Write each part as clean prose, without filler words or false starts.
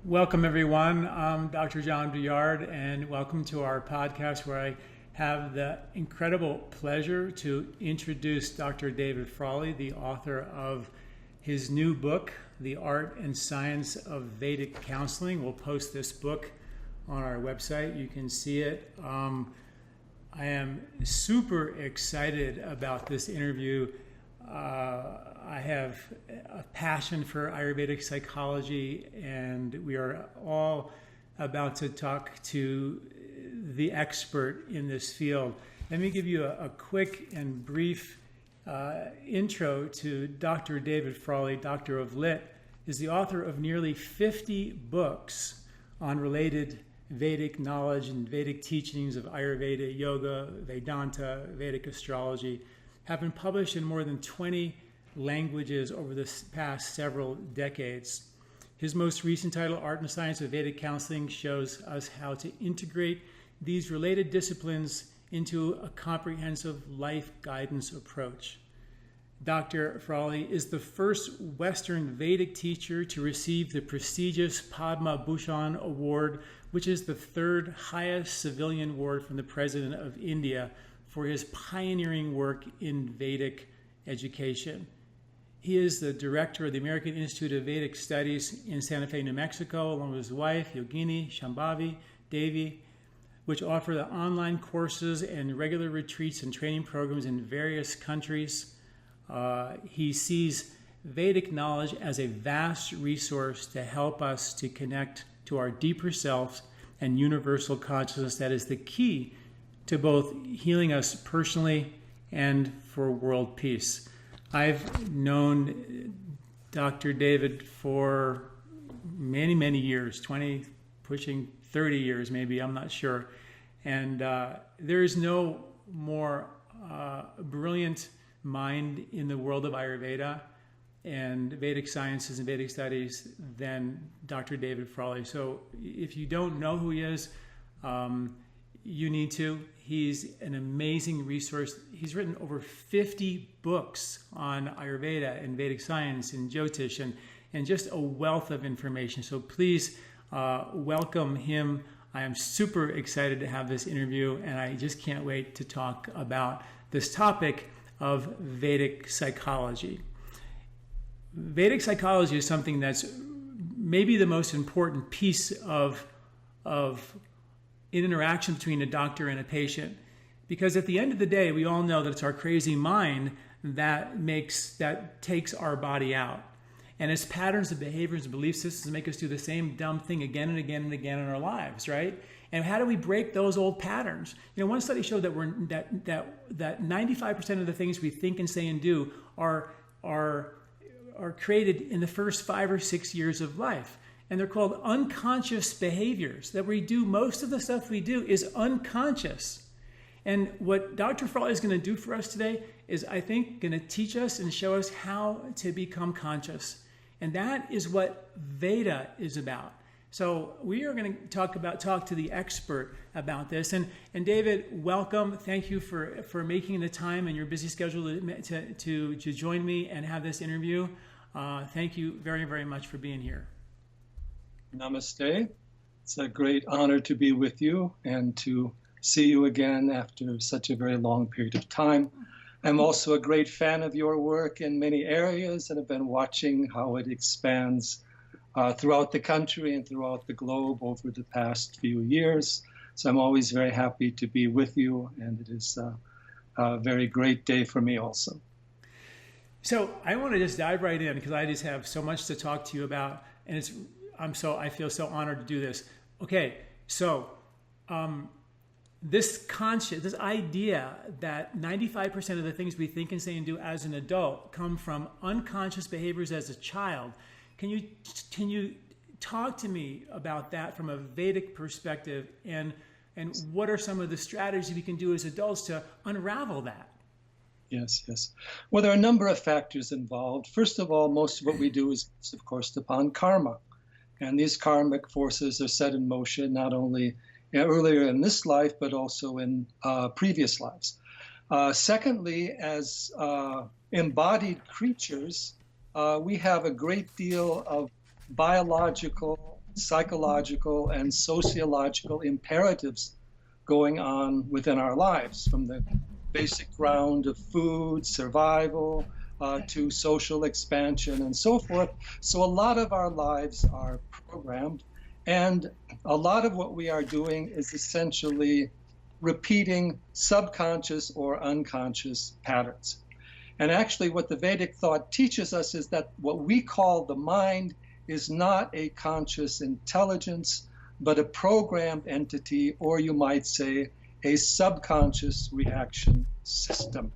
Welcome, everyone. I'm Dr. John Douillard, and welcome to our podcast where I have the incredible pleasure to introduce Dr. David Frawley, the author of his new book, The Art and Science of Vedic Counseling. We'll post this book on our website. You can see it. I am super excited about this interview. I have a passion for Ayurvedic psychology, and we are all about to talk to the expert in this field. Let me give you a quick and brief intro to Dr. David Frawley. Doctor of Lit is the author of nearly 50 books on related Vedic knowledge and Vedic teachings of Ayurveda, Yoga, Vedanta, Vedic astrology, have been published in more than 20 languages over the past several decades. His most recent title, Art and Science of Vedic Counseling, shows us how to integrate these related disciplines into a comprehensive life guidance approach. Dr. Frawley is the first Western Vedic teacher to receive the prestigious Padma Bhushan Award, which is the third highest civilian award from the President of India for his pioneering work in Vedic education. He is the director of the American Institute of Vedic Studies in Santa Fe, New Mexico, along with his wife, Yogini Shambhavi Devi, which offer the online courses and regular retreats and training programs in various countries. He sees Vedic knowledge as a vast resource to help us to connect to our deeper selves and universal consciousness that is the key to both healing us personally and for world peace. I've known Dr. David for many, many years, 20, pushing 30 years maybe, I'm not sure. And there is no more brilliant mind in the world of Ayurveda and Vedic sciences and Vedic studies than Dr. David Frawley. So if you don't know who he is, you need to. He's an amazing resource. He's written over 50 books on Ayurveda and Vedic science and Jyotish and just a wealth of information. So please welcome him. I am super excited to have this interview, and I just can't wait to talk about this topic of Vedic psychology. Vedic psychology is something that's maybe the most important piece of an interaction between a doctor and a patient, because at the end of the day, we all know that it's our crazy mind that takes our body out, and its patterns of behaviors and belief systems make us do the same dumb thing again and again and again in our lives, right? And how do we break those old patterns? You know, one study showed that 95% of the things we think and say and do are created in the first 5 or 6 years of life. And they're called unconscious behaviors, that we do most of the stuff we do is unconscious. And what Dr. Frawley is going to do for us today is, I think, going to teach us and show us how to become conscious. And that is what Veda is about. So we are going to talk to the expert about this. And David, welcome. Thank you for making the time in your busy schedule to join me and have this interview. Thank you very, very much for being here. Namaste. It's a great honor to be with you and to see you again after such a very long period of time. I'm also a great fan of your work in many areas and have been watching how it expands throughout the country and throughout the globe over the past few years. So I'm always very happy to be with you, and it is a very great day for me also. So I want to just dive right in because I just have so much to talk to you about, and I feel so honored to do this. Okay, so this idea that 95% of the things we think and say and do as an adult come from unconscious behaviors as a child. Can you talk to me about that from a Vedic perspective, and what are some of the strategies we can do as adults to unravel that? Yes. Well, there are a number of factors involved. First of all, most of what we do is, of course, upon karma. And these karmic forces are set in motion not only earlier in this life, but also in previous lives. Secondly, as embodied creatures, we have a great deal of biological, psychological and sociological imperatives going on within our lives, from the basic ground of food, survival, to social expansion and so forth. So a lot of our lives are programmed, and a lot of what we are doing is essentially repeating subconscious or unconscious patterns. And actually what the Vedic thought teaches us is that what we call the mind is not a conscious intelligence, but a programmed entity, or you might say a subconscious reaction system.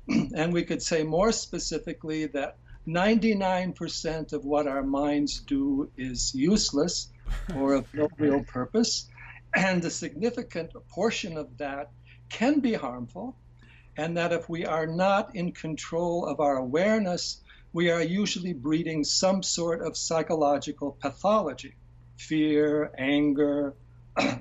And we could say more specifically that 99% of what our minds do is useless or of no real purpose, and a significant portion of that can be harmful, and that if we are not in control of our awareness, we are usually breeding some sort of psychological pathology: fear, anger,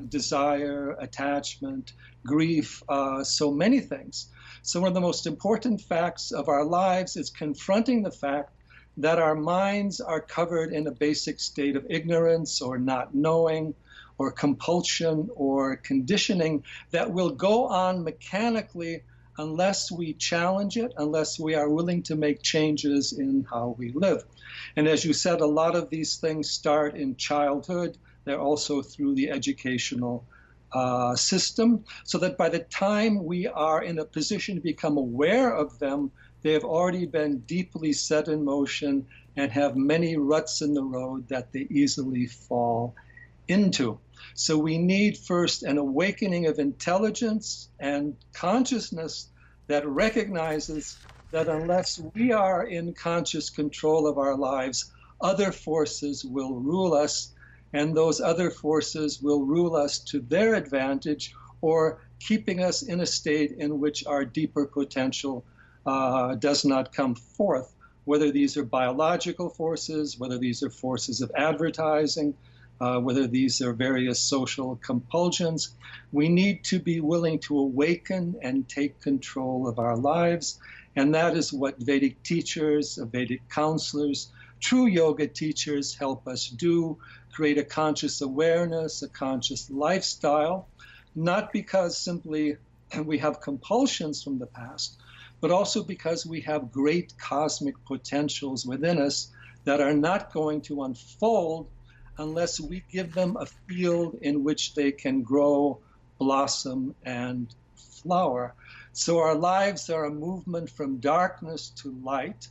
desire, attachment, grief, so many things. So one of the most important facts of our lives is confronting the fact that our minds are covered in a basic state of ignorance or not knowing or compulsion or conditioning that will go on mechanically unless we challenge it, unless we are willing to make changes in how we live. And as you said, a lot of these things start in childhood. They're also through the educational system, so that by the time we are in a position to become aware of them, they have already been deeply set in motion and have many ruts in the road that they easily fall into. So we need first an awakening of intelligence and consciousness that recognizes that unless we are in conscious control of our lives, other forces will rule us, and those other forces will rule us to their advantage, or keeping us in a state in which our deeper potential does not come forth, whether these are biological forces, whether these are forces of advertising, whether these are various social compulsions. We need to be willing to awaken and take control of our lives, and that is what Vedic teachers, Vedic counselors, true yoga teachers help us do: create a conscious awareness, a conscious lifestyle, not because simply we have compulsions from the past, but also because we have great cosmic potentials within us that are not going to unfold unless we give them a field in which they can grow, blossom, and flower. So our lives are a movement from darkness to light.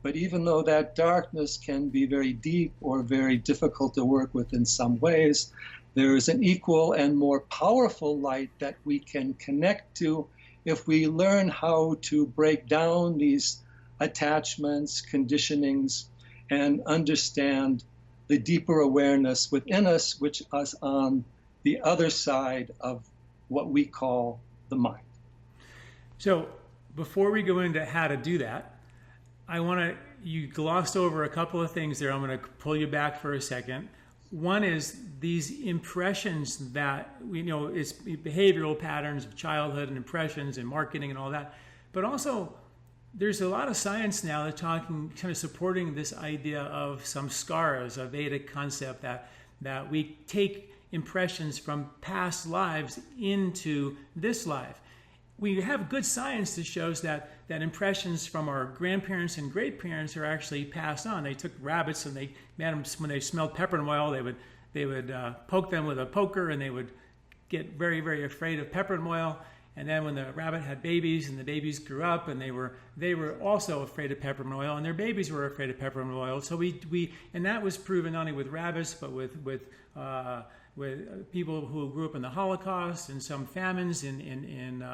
But even though that darkness can be very deep or very difficult to work with in some ways, there is an equal and more powerful light that we can connect to if we learn how to break down these attachments, conditionings, and understand the deeper awareness within us, which is on the other side of what we call the mind. So before we go into how to do that, you glossed over a couple of things there. I'm going to pull you back for a second. One is these impressions that we know it's behavioral patterns of childhood and impressions and marketing and all that. But also there's a lot of science now that's kind of supporting this idea of samskaras, a Vedic concept that we take impressions from past lives into this life. We have good science that shows that impressions from our grandparents and great-parents are actually passed on. They took rabbits and they made them, when they smelled peppermint oil, they would poke them with a poker, and they would get very, very afraid of peppermint oil. And then when the rabbit had babies and the babies grew up, and they were also afraid of peppermint oil, and their babies were afraid of peppermint oil. So and that was proven not only with rabbits, but with people who grew up in the Holocaust and some famines in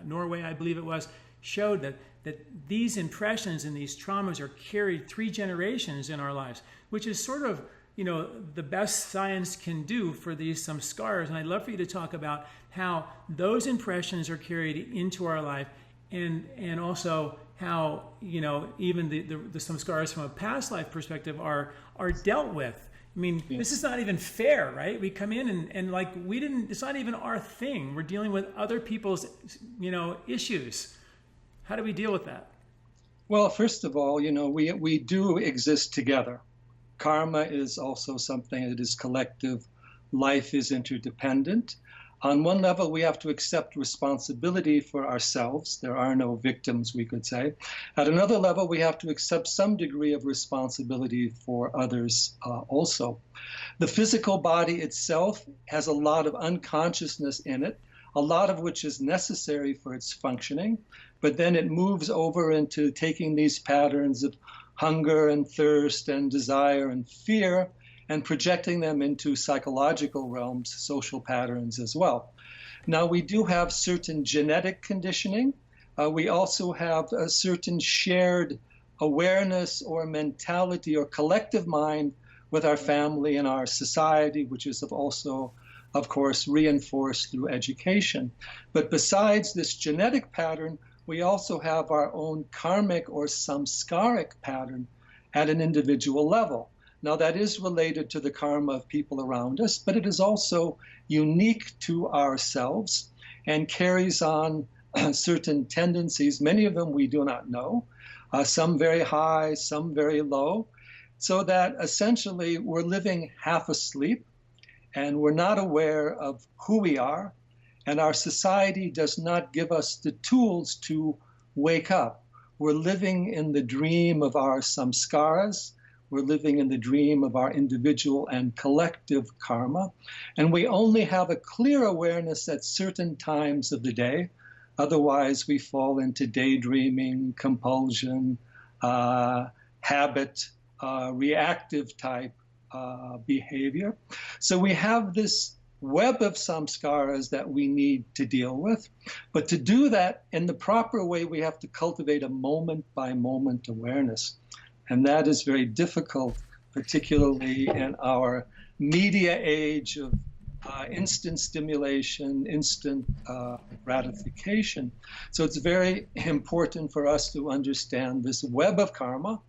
Norway, I believe it was, showed that these impressions and these traumas are carried 3 generations in our lives, which is sort of the best science can do for these samskaras. And I'd love for you to talk about how those impressions are carried into our life, and also how even the samskaras from a past life perspective are dealt with. I mean, This is not even fair, right? We come in and like it's not even our thing. We're dealing with other people's, issues. How do we deal with that? Well, first of all, we do exist together. Karma is also something that is collective. Life is interdependent. On one level, we have to accept responsibility for ourselves. There are no victims, we could say. At another level, we have to accept some degree of responsibility for others also. The physical body itself has a lot of unconsciousness in it, a lot of which is necessary for its functioning, but then it moves over into taking these patterns of hunger and thirst and desire and fear and projecting them into psychological realms, social patterns as well. Now, we do have certain genetic conditioning. We also have a certain shared awareness or mentality or collective mind with our family and our society, which is also, of course, reinforced through education. But besides this genetic pattern, we also have our own karmic or samskaric pattern at an individual level. Now, that is related to the karma of people around us, but it is also unique to ourselves and carries on certain tendencies, many of them we do not know, some very high, some very low, so that essentially we're living half asleep and we're not aware of who we are, and our society does not give us the tools to wake up. We're living in the dream of our samskaras. We're living in the dream of our individual and collective karma. And we only have a clear awareness at certain times of the day. Otherwise, we fall into daydreaming, compulsion, habit, reactive type behavior. So we have this web of samskaras that we need to deal with. But to do that in the proper way, we have to cultivate a moment-by-moment awareness. And that is very difficult, particularly in our media age of instant stimulation, instant gratification. So it's very important for us to understand this web of karma,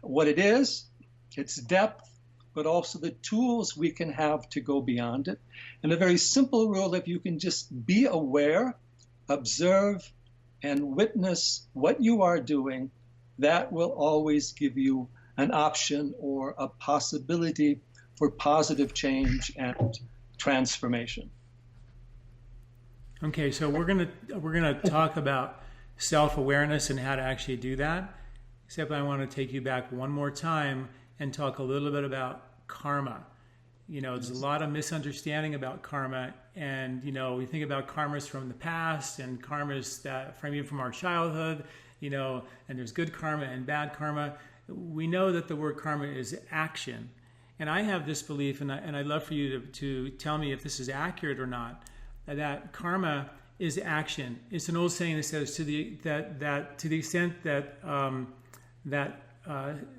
what it is, its depth, but also the tools we can have to go beyond it. And a very simple rule, if you can just be aware, observe, and witness what you are doing, that will always give you an option or a possibility for positive change and transformation. Okay, so we're gonna talk about self-awareness and how to actually do that. Except I want to take you back one more time and talk a little bit about karma. You know, there's a lot of misunderstanding about karma, and you know, we think about karmas from the past and karmas that from our childhood. You know, and there's good karma and bad karma. We know that the word karma is action. And I have this belief, and I'd love for you to tell me if this is accurate or not, that karma is action. It's an old saying that says to the extent that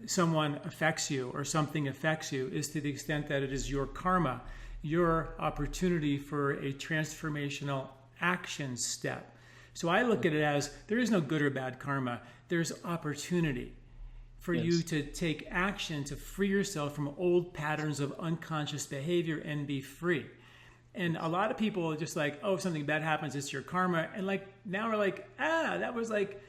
someone affects you or something affects you is to the extent that it is your karma, your opportunity for a transformational action step. So I look at it as there is no good or bad karma. There's opportunity for you to take action to free yourself from old patterns of unconscious behavior and be free. And a lot of people are just like, oh, if something bad happens, it's your karma. And like now we're like, that was like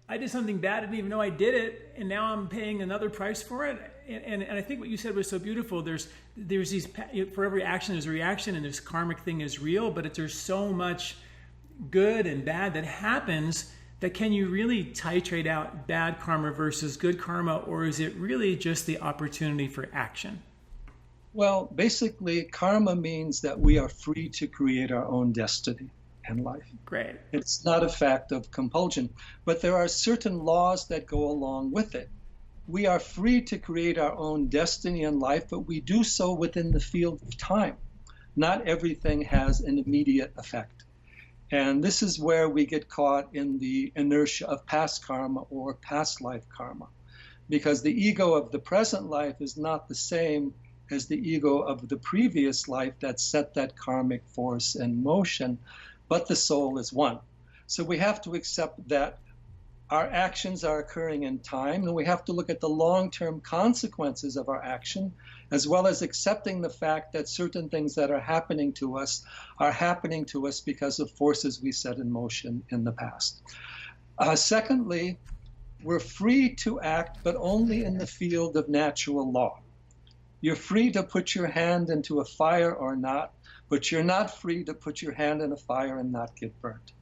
I did something bad, I didn't even know I did it, and now I'm paying another price for it. And I think what you said was so beautiful. There's these, for every action there's a reaction, and this karmic thing is real, but there's so much good and bad that happens that can you really titrate out bad karma versus good karma, or is it really just the opportunity for action? Well, basically, karma means that we are free to create our own destiny in life. Great. It's not a fact of compulsion, but there are certain laws that go along with it. We are free to create our own destiny in life, but we do so within the field of time. Not everything has an immediate effect. And this is where we get caught in the inertia of past karma or past life karma, because the ego of the present life is not the same as the ego of the previous life that set that karmic force in motion, but the soul is one. So we have to accept that our actions are occurring in time, and we have to look at the long-term consequences of our action, as well as accepting the fact that certain things that are happening to us because of forces we set in motion in the past. Secondly, we're free to act, but only in the field of natural law. You're free to put your hand into a fire or not, but you're not free to put your hand in a fire and not get burnt.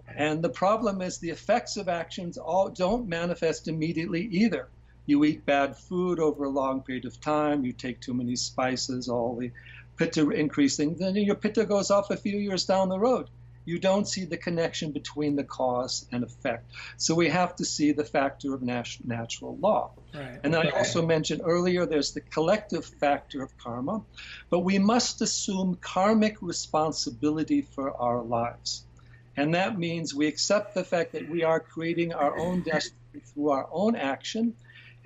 And the problem is the effects of actions all don't manifest immediately either. You eat bad food over a long period of time, you take too many spices, all the pitta increasing, then your pitta goes off a few years down the road. You don't see the connection between the cause and effect. So we have to see the factor of natural law. Right. And I also mentioned earlier, there's the collective factor of karma, but we must assume karmic responsibility for our lives. And that means we accept the fact that we are creating our own destiny through our own action,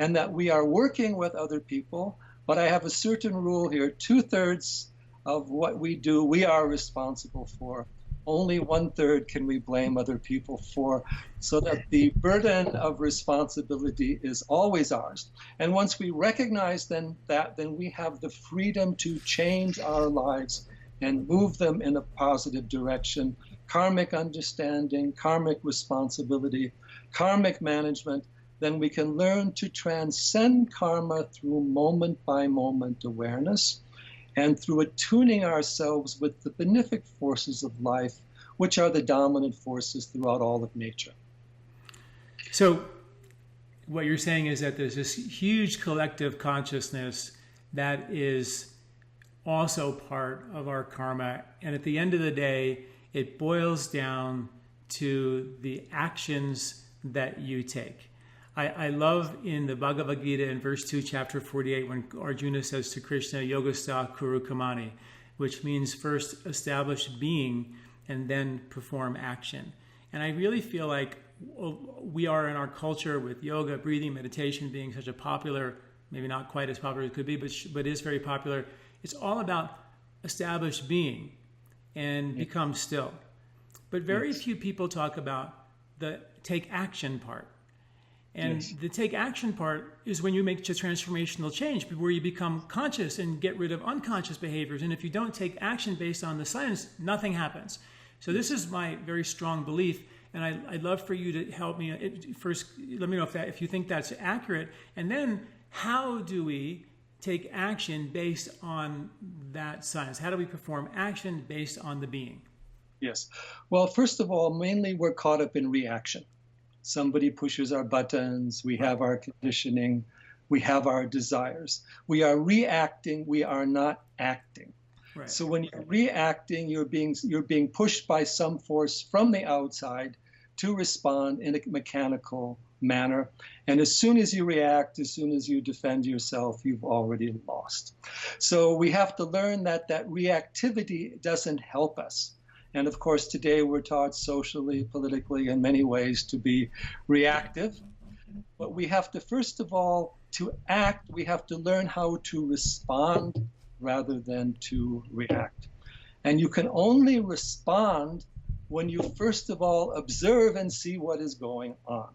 and that we are working with other people. But I have a certain rule here: 2/3 of what we do, we are responsible for. Only 1/3 can we blame other people for, so that the burden of responsibility is always ours. And once we recognize then we have the freedom to change our lives and move them in a positive direction. Karmic understanding, karmic responsibility, karmic management, then we can learn to transcend karma through moment-by-moment awareness and through attuning ourselves with the benefic forces of life, which are the dominant forces throughout all of nature. So what you're saying is that there's this huge collective consciousness that is also part of our karma, and at the end of the day, it boils down to the actions that you take. I love in the Bhagavad Gita in verse 2, chapter 48, when Arjuna says to Krishna, Yogastha Kuru Kamani, which means first establish being and then perform action. And I really feel like we are in our culture with yoga, breathing, meditation being such a popular, maybe not quite as popular as it could be, but is very popular. It's all about establish being and become still. But very few people talk about the take action part. And the take action part is when you make a transformational change, where you become conscious and get rid of unconscious behaviors. And if you don't take action based on the science, nothing happens. So this is my very strong belief. And I'd love for you to help me. First, let me know if you think that's accurate. And then how do we take action based on that science? How do we perform action based on the being? Yes. Well, first of all, mainly we're caught up in reaction. Somebody pushes our buttons, we have our conditioning, we have our desires. We are reacting, we are not acting. Right. So when you're reacting, you're being pushed by some force from the outside to respond in a mechanical manner. And as soon as you react, as soon as you defend yourself, you've already lost. So we have to learn that reactivity doesn't help us. And of course, today we're taught socially, politically, in many ways to be reactive. But we have to, first of all, to act, we have to learn how to respond rather than to react. And you can only respond when you, first of all, observe and see what is going on.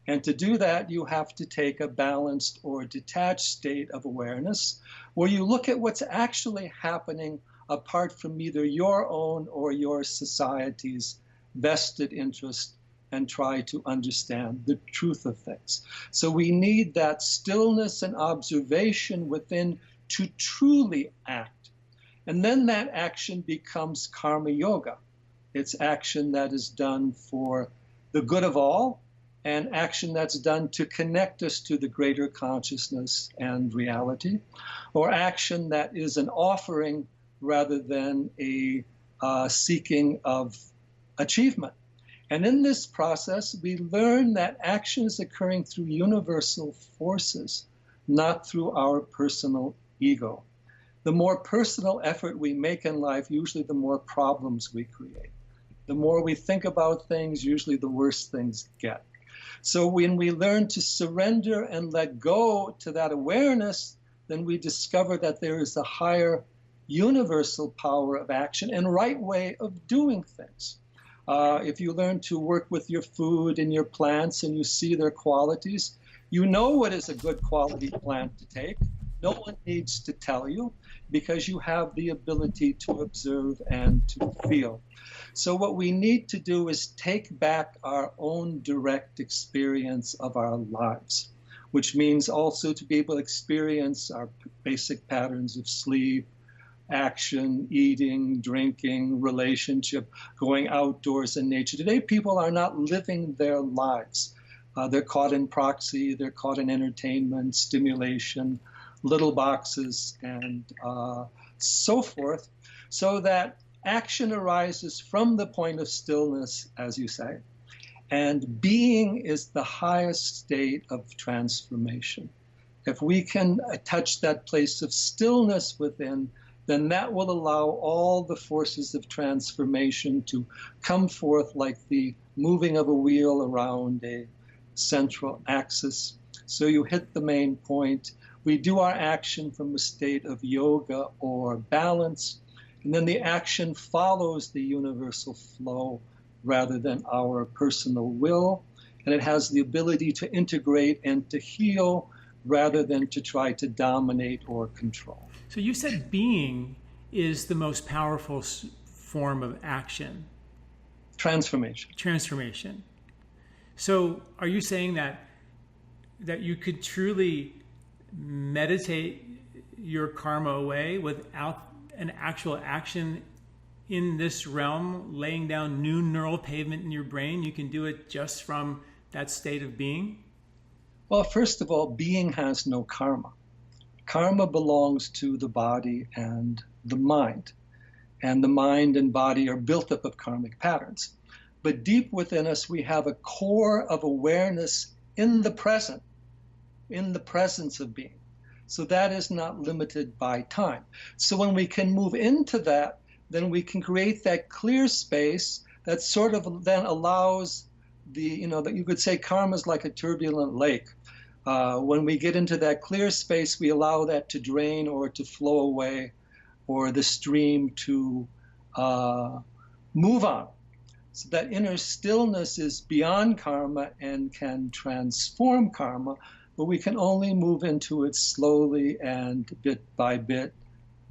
And to do that, you have to take a balanced or detached state of awareness where you look at what's actually happening apart from either your own or your society's vested interest, and try to understand the truth of things. So we need that stillness and observation within to truly act. And then that action becomes karma yoga. It's action that is done for the good of all, and action that's done to connect us to the greater consciousness and reality, or action that is an offering rather than a seeking of achievement. And in this process, we learn that action is occurring through universal forces, not through our personal ego. The more personal effort we make in life, usually the more problems we create. The more we think about things, usually the worse things get. So when we learn to surrender and let go to that awareness, then we discover that there is a higher universal power of action and right way of doing things. If you learn to work with your food and your plants and you see their qualities, you know what is a good quality plant to take. No one needs to tell you because you have the ability to observe and to feel. So what we need to do is take back our own direct experience of our lives, which means also to be able to experience our basic patterns of sleep, action, eating, drinking, relationship, going outdoors in nature. Today, people are not living their lives. They're caught in proxy, they're caught in entertainment, stimulation, little boxes, and so forth, so that action arises from the point of stillness, as you say. And being is the highest state of transformation. If we can touch that place of stillness within, then that will allow all the forces of transformation to come forth like the moving of a wheel around a central axis. So you hit the main point. We do our action from a state of yoga or balance, and then the action follows the universal flow rather than our personal will. And it has the ability to integrate and to heal rather than to try to dominate or control. So you said being is the most powerful form of action. Transformation. So are you saying that you could truly meditate your karma away without an actual action in this realm, laying down new neural pavement in your brain? You can do it just from that state of being? Well, first of all, being has no karma. Karma belongs to the body and the mind. And the mind and body are built up of karmic patterns. But deep within us, we have a core of awareness in the present, in the presence of being. So that is not limited by time. So when we can move into that, then we can create that clear space that sort of then allows that you could say karma is like a turbulent lake. When we get into that clear space, we allow that to drain or to flow away, or the stream to move on. So that inner stillness is beyond karma and can transform karma, but we can only move into it slowly and bit by bit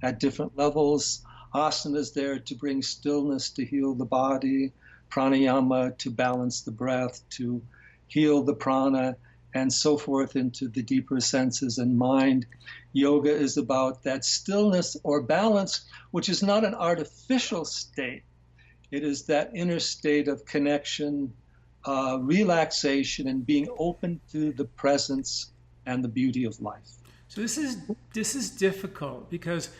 at different levels. Asana is there to bring stillness, to heal the body, pranayama to balance the breath, to heal the prana, and so forth into the deeper senses and mind. Yoga is about that stillness or balance, which is not an artificial state. It is that inner state of connection, relaxation, and being open to the presence and the beauty of life. So this is difficult because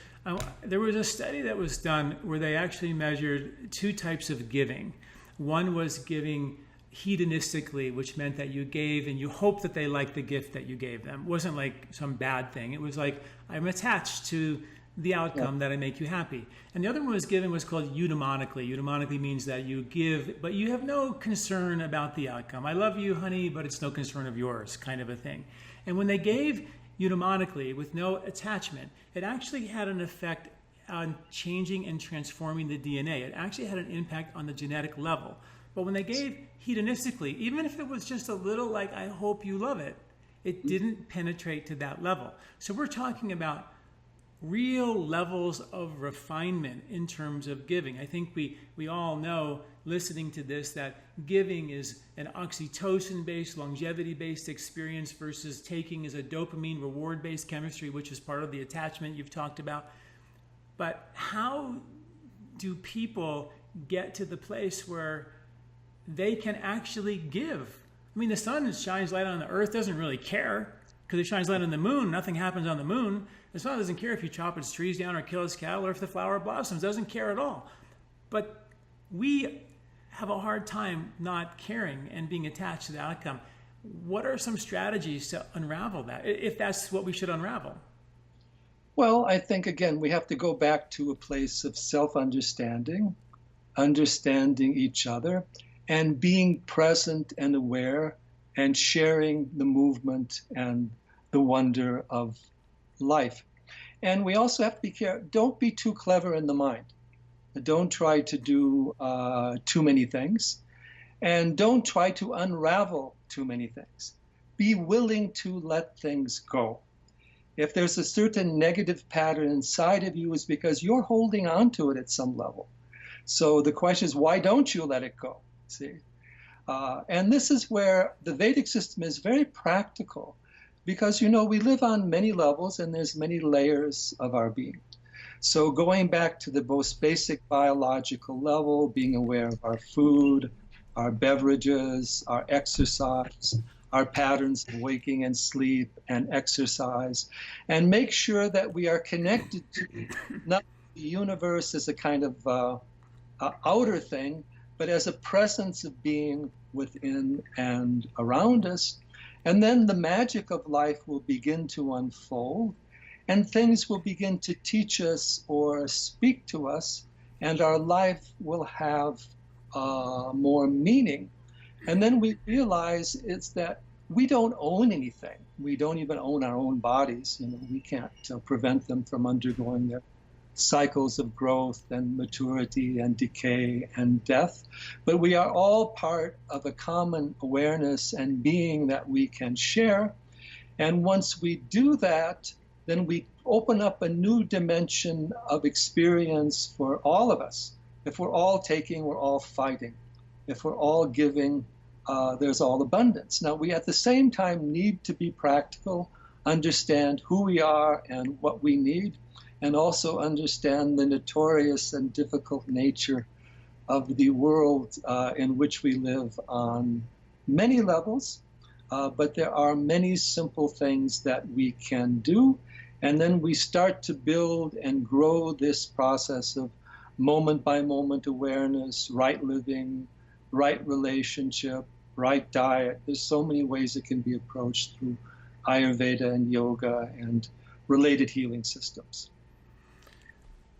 there was a study that was done where they actually measured two types of giving. One was giving hedonistically, which meant that you gave and you hoped that they liked the gift that you gave them. It wasn't like some bad thing. It was like, I'm attached to the outcome that I make you happy. And the other one was called eudaimonically. Eudaimonically means that you give, but you have no concern about the outcome. I love you, honey, but it's no concern of yours, kind of a thing. And when they gave eudaimonically with no attachment, it actually had an effect on changing and transforming the DNA. It actually had an impact on the genetic level. But when they gave hedonistically, even if it was just a little like, I hope you love it, it didn't penetrate to that level. So we're talking about real levels of refinement in terms of giving. I think we all know, listening to this, that giving is an oxytocin-based, longevity-based experience versus taking is a dopamine reward-based chemistry, which is part of the attachment you've talked about. But how do people get to the place where they can actually give? I mean, the sun shines light on the earth, doesn't really care because it shines light on the moon. Nothing happens on the moon. The sun doesn't care if you chop its trees down or kill its cattle or if the flower blossoms. Doesn't care at all. But we have a hard time not caring and being attached to the outcome. What are some strategies to unravel that, if that's what we should unravel? Well, I think, again, we have to go back to a place of self-understanding, understanding each other, and being present and aware and sharing the movement and the wonder of life. And we also have to be careful. Don't be too clever in the mind. Don't try to do too many things. And don't try to unravel too many things. Be willing to let things go. If there's a certain negative pattern inside of you, it's because you're holding on to it at some level. So the question is, why don't you let it go? See? And this is where the Vedic system is very practical, because, you know, we live on many levels and there's many layers of our being. So going back to the most basic biological level, being aware of our food, our beverages, our exercise, our patterns of waking and sleep and exercise, and make sure that we are connected to not the universe as a kind of outer thing, but as a presence of being within and around us. And then the magic of life will begin to unfold, and things will begin to teach us or speak to us, and our life will have more meaning. And then we realize it's that we don't own anything. We don't even own our own bodies. You know, we can't prevent them from undergoing their cycles of growth and maturity and decay and death. But we are all part of a common awareness and being that we can share. And once we do that, then we open up a new dimension of experience for all of us. If we're all taking, we're all fighting. If we're all giving, there's all abundance. Now, we at the same time need to be practical, understand who we are and what we need, and also understand the notorious and difficult nature of the world in which we live on many levels. But there are many simple things that we can do. And then we start to build and grow this process of moment by moment awareness, right living, right relationship, right diet. There's so many ways it can be approached through Ayurveda and yoga and related healing systems.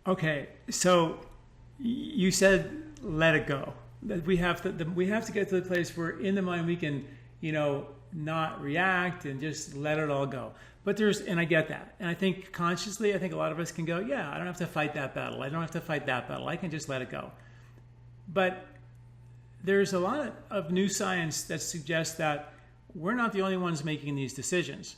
Okay, so you said let it go. That we have to get to the place where in the mind we can, you know, not react and just let it all go. But and I get that. And I think consciously, I think a lot of us can go, yeah, I don't have to fight that battle. I don't have to fight that battle. I can just let it go. But there's a lot of new science that suggests that we're not the only ones making these decisions.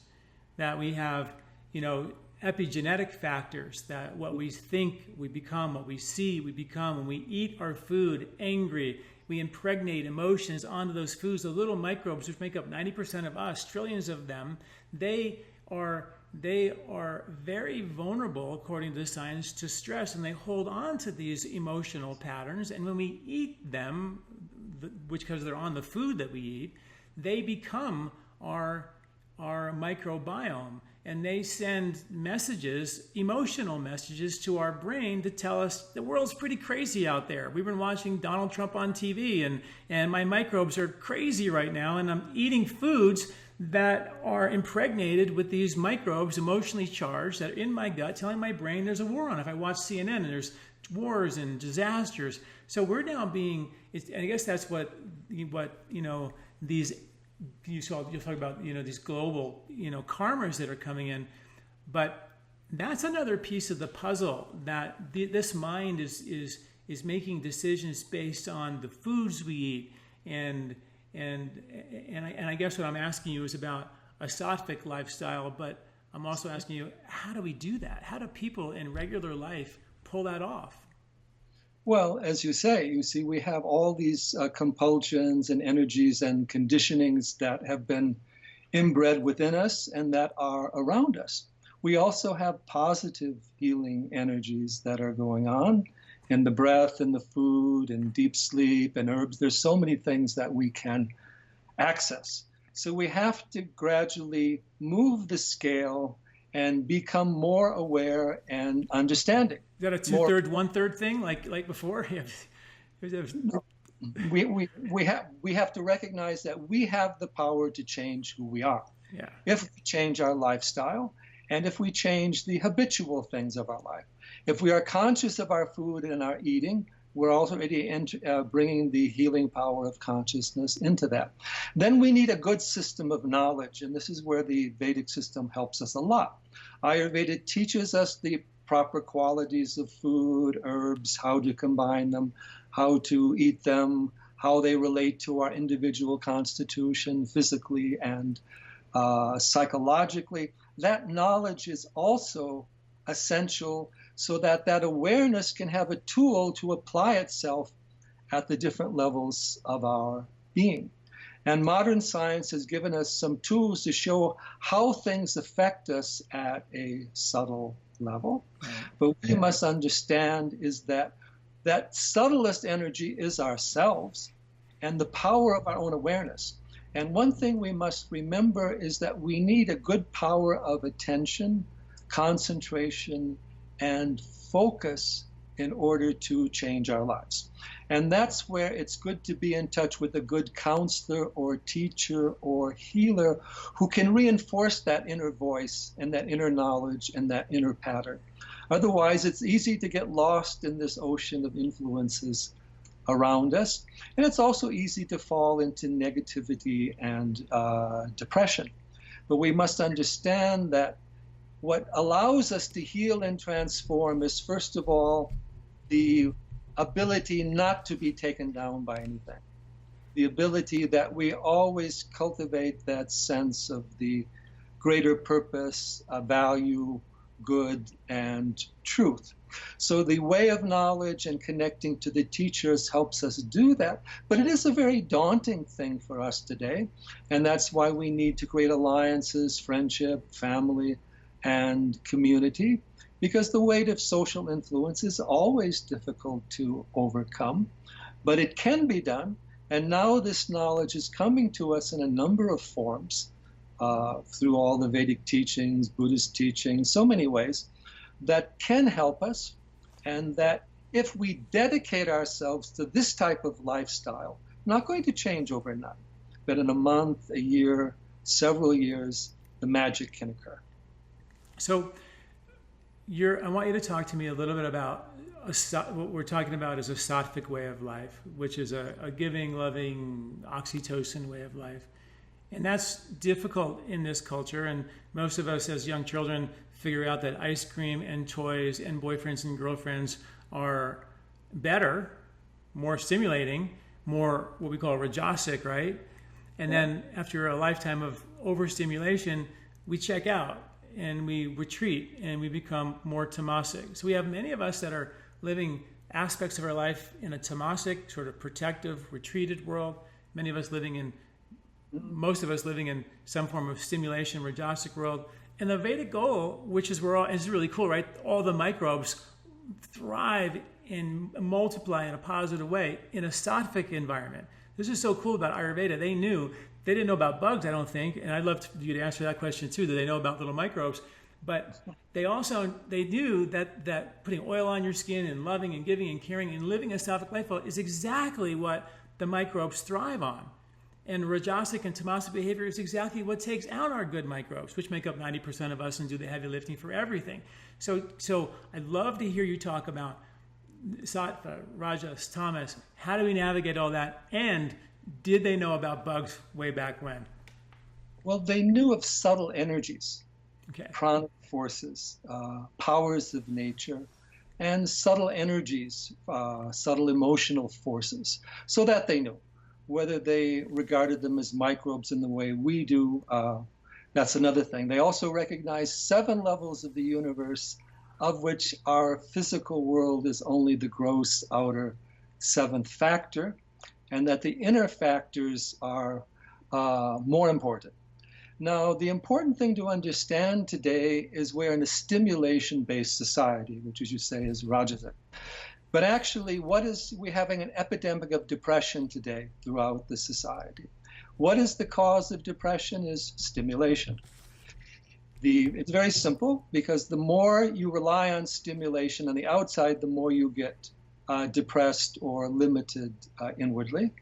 That we have, you know, epigenetic factors, that what we think we become, what we see we become. When we eat our food angry, we impregnate emotions onto those foods. The little microbes, which make up 90% of us, trillions of them, they are very vulnerable, according to the science, to stress, and they hold on to these emotional patterns. And when we eat them, which because they're on the food that we eat, they become our microbiome, and they send messages, emotional messages, to our brain to tell us the world's pretty crazy out there. We've been watching Donald Trump on TV, and my microbes are crazy right now, and I'm eating foods that are impregnated with these microbes, emotionally charged, that are in my gut, telling my brain there's a war on. If I watch CNN and there's wars and disasters, so we're now being. And I guess that's what you know, these. You'll talk about, you know, these global, you know, karmas that are coming in, but that's another piece of the puzzle, that this mind is making decisions based on the foods we eat, and I guess what I'm asking you is about a Saatvik lifestyle, but I'm also asking you, how do we do that? How do people in regular life pull that off? Well, as you say, you see, we have all these compulsions and energies and conditionings that have been inbred within us and that are around us. We also have positive healing energies that are going on in the breath and the food and deep sleep and herbs. There's so many things that we can access. So we have to gradually move the scale and become more aware and understanding. Is that a 2/3, 1/3 thing, like before? We have to recognize that we have the power to change who we are. Yeah. If we change our lifestyle, and if we change the habitual things of our life. If we are conscious of our food and our eating, we're already bringing the healing power of consciousness into that. Then we need a good system of knowledge, and this is where the Vedic system helps us a lot. Ayurveda teaches us the proper qualities of food, herbs, how to combine them, how to eat them, how they relate to our individual constitution physically and psychologically. that knowledge is also essential so that that awareness can have a tool to apply itself at the different levels of our being. And modern science has given us some tools to show how things affect us at a subtle level. But what we must understand is that that subtlest energy is ourselves and the power of our own awareness. And one thing we must remember is that we need a good power of attention, concentration, and focus in order to change our lives. And that's where it's good to be in touch with a good counselor or teacher or healer who can reinforce that inner voice and that inner knowledge and that inner pattern. Otherwise, it's easy to get lost in this ocean of influences around us. And it's also easy to fall into negativity and depression. But we must understand that what allows us to heal and transform is, first of all, the ability not to be taken down by anything. The ability that we always cultivate that sense of the greater purpose, value, good, and truth. So the way of knowledge and connecting to the teachers helps us do that, but it is a very daunting thing for us today, and that's why we need to create alliances, friendship, family, and community, because the weight of social influence is always difficult to overcome, but it can be done, and now this knowledge is coming to us in a number of forms, through all the Vedic teachings, Buddhist teachings, so many ways, that can help us, and that if we dedicate ourselves to this type of lifestyle, not going to change overnight, but in a month, a year, several years, the magic can occur. So I want you to talk to me a little bit about what we're talking about is a Saatvik way of life, which is a giving, loving, oxytocin way of life. And that's difficult in this culture. And most of us as young children figure out that ice cream and toys and boyfriends and girlfriends are better, more stimulating, more what we call rajasic, right? And then after a lifetime of overstimulation, we check out and we retreat and we become more tamasic. So we have many of us that are living aspects of our life in a tamasic, sort of protective, retreated world. Most of us living in some form of stimulation, rajasic world. And the Vedic goal, which is is really cool, right? All the microbes thrive and multiply in a positive way in a Saatvik environment. This is so cool about Ayurveda. They didn't know about bugs, I don't think, and I'd love you to answer that question too. Do they know about little microbes? But they knew that putting oil on your skin and loving and giving and caring and living a Saatvik life is exactly what the microbes thrive on. And rajasic and tamasic behavior is exactly what takes out our good microbes, which make up 90% of us and do the heavy lifting for everything. So I'd love to hear you talk about Sattva, Rajas, Tamas. How do we navigate all that? And did they know about bugs way back when? Well, they knew of subtle energies, pranic forces, powers of nature, and subtle energies, subtle emotional forces, so that they knew. Whether they regarded them as microbes in the way we do, that's another thing. They also recognized 7 levels of the universe, of which our physical world is only the gross outer 7th factor, and that the inner factors are more important. Now, the important thing to understand today is we're in a stimulation-based society, which, as you say, is Rajasic. But actually, we're having an epidemic of depression today throughout the society. What is the cause of depression is stimulation. It's very simple, because the more you rely on stimulation on the outside, the more you get depressed or limited inwardly.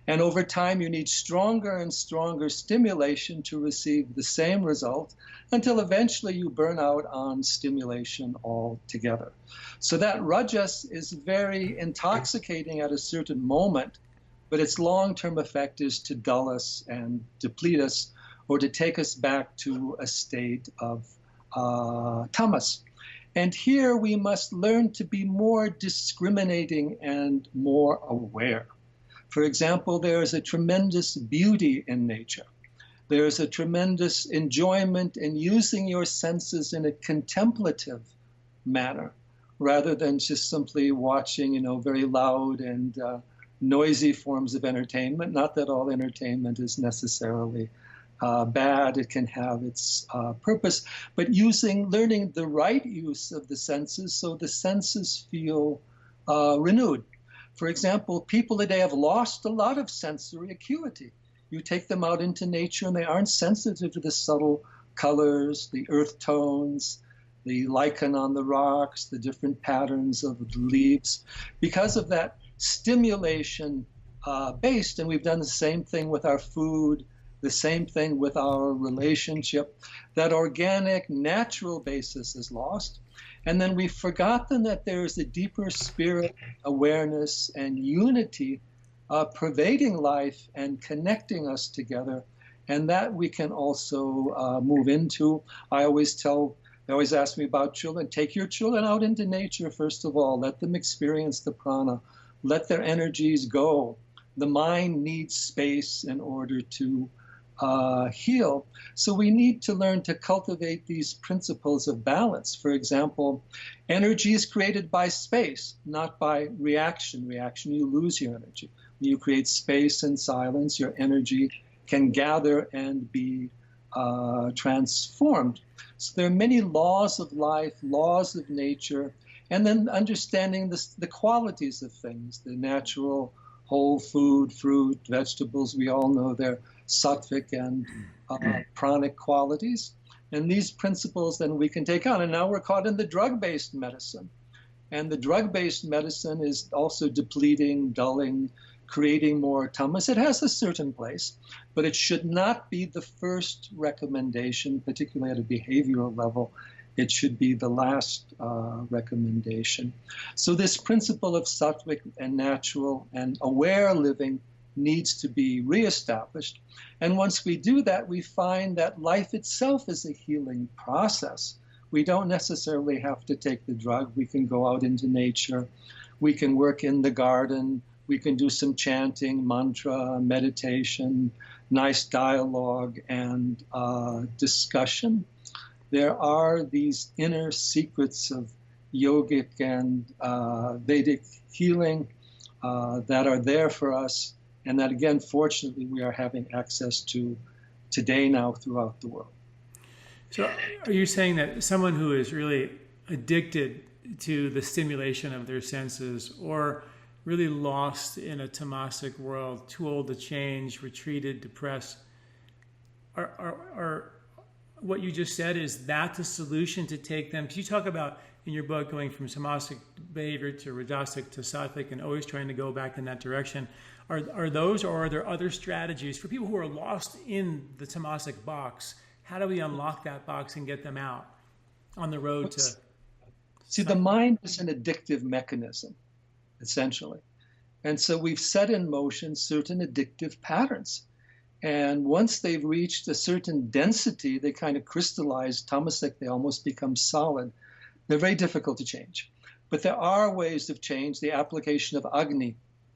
And over time, you need stronger and stronger stimulation to receive the same result, until eventually you burn out on stimulation altogether. So that rajas is very intoxicating at a certain moment, but its long-term effect is to dull us and deplete us, or to take us back to a state of tamas. And here we must learn to be more discriminating and more aware. For example, there is a tremendous beauty in nature. There's a tremendous enjoyment in using your senses in a contemplative manner, rather than just simply watching, very loud and noisy forms of entertainment. Not that all entertainment is necessarily bad. It can have its purpose, but learning the right use of the senses so the senses feel renewed. For example, people today have lost a lot of sensory acuity. You take them out into nature and they aren't sensitive to the subtle colors, the earth tones, the lichen on the rocks, the different patterns of the leaves. Because of that stimulation based, and we've done the same thing with our food, the same thing with our relationship, that organic, natural basis is lost. And then we've forgotten that there is a deeper spirit, awareness, and unity pervading life and connecting us together, and that we can also move into. They always ask me about children. Take your children out into nature, first of all. Let them experience the prana. Let their energies go. The mind needs space in order to heal. So we need to learn to cultivate these principles of balance. For example, energy is created by space, not by reaction. Reaction, you lose your energy. When you create space and silence, your energy can gather and be transformed. So there are many laws of life, laws of nature, and then understanding the qualities of things, the natural whole food, fruit, vegetables. We all know their Saatvik and pranic qualities. And these principles then we can take on. And now we're caught in the drug-based medicine. And the drug-based medicine is also depleting, dulling, creating more tamas. It has a certain place, but it should not be the first recommendation, particularly at a behavioral level. It should be the last recommendation. So this principle of Saatvik and natural and aware living needs to be reestablished. And once we do that, we find that life itself is a healing process. We don't necessarily have to take the drug. We can go out into nature. We can work in the garden. We can do some chanting, mantra, meditation, nice dialogue, and discussion. There are these inner secrets of yogic and Vedic healing that are there for us, and that, again, fortunately, we are having access to today now throughout the world. So are you saying that someone who is really addicted to the stimulation of their senses, or really lost in a tamasic world, too old to change, retreated, depressed, are what you just said, is that the solution to take them? Because you talk about in your book going from tamasic behavior to rajasic to sattvic and always trying to go back in that direction. Are those, or are there other strategies for people who are lost in the tamasic box? How do we unlock that box and get them out on the road to... See, the mind is an addictive mechanism, essentially. And so we've set in motion certain addictive patterns. And once they've reached a certain density, they kind of crystallize tamasic, they almost become solid. They're very difficult to change. But there are ways of change, the application of Agni,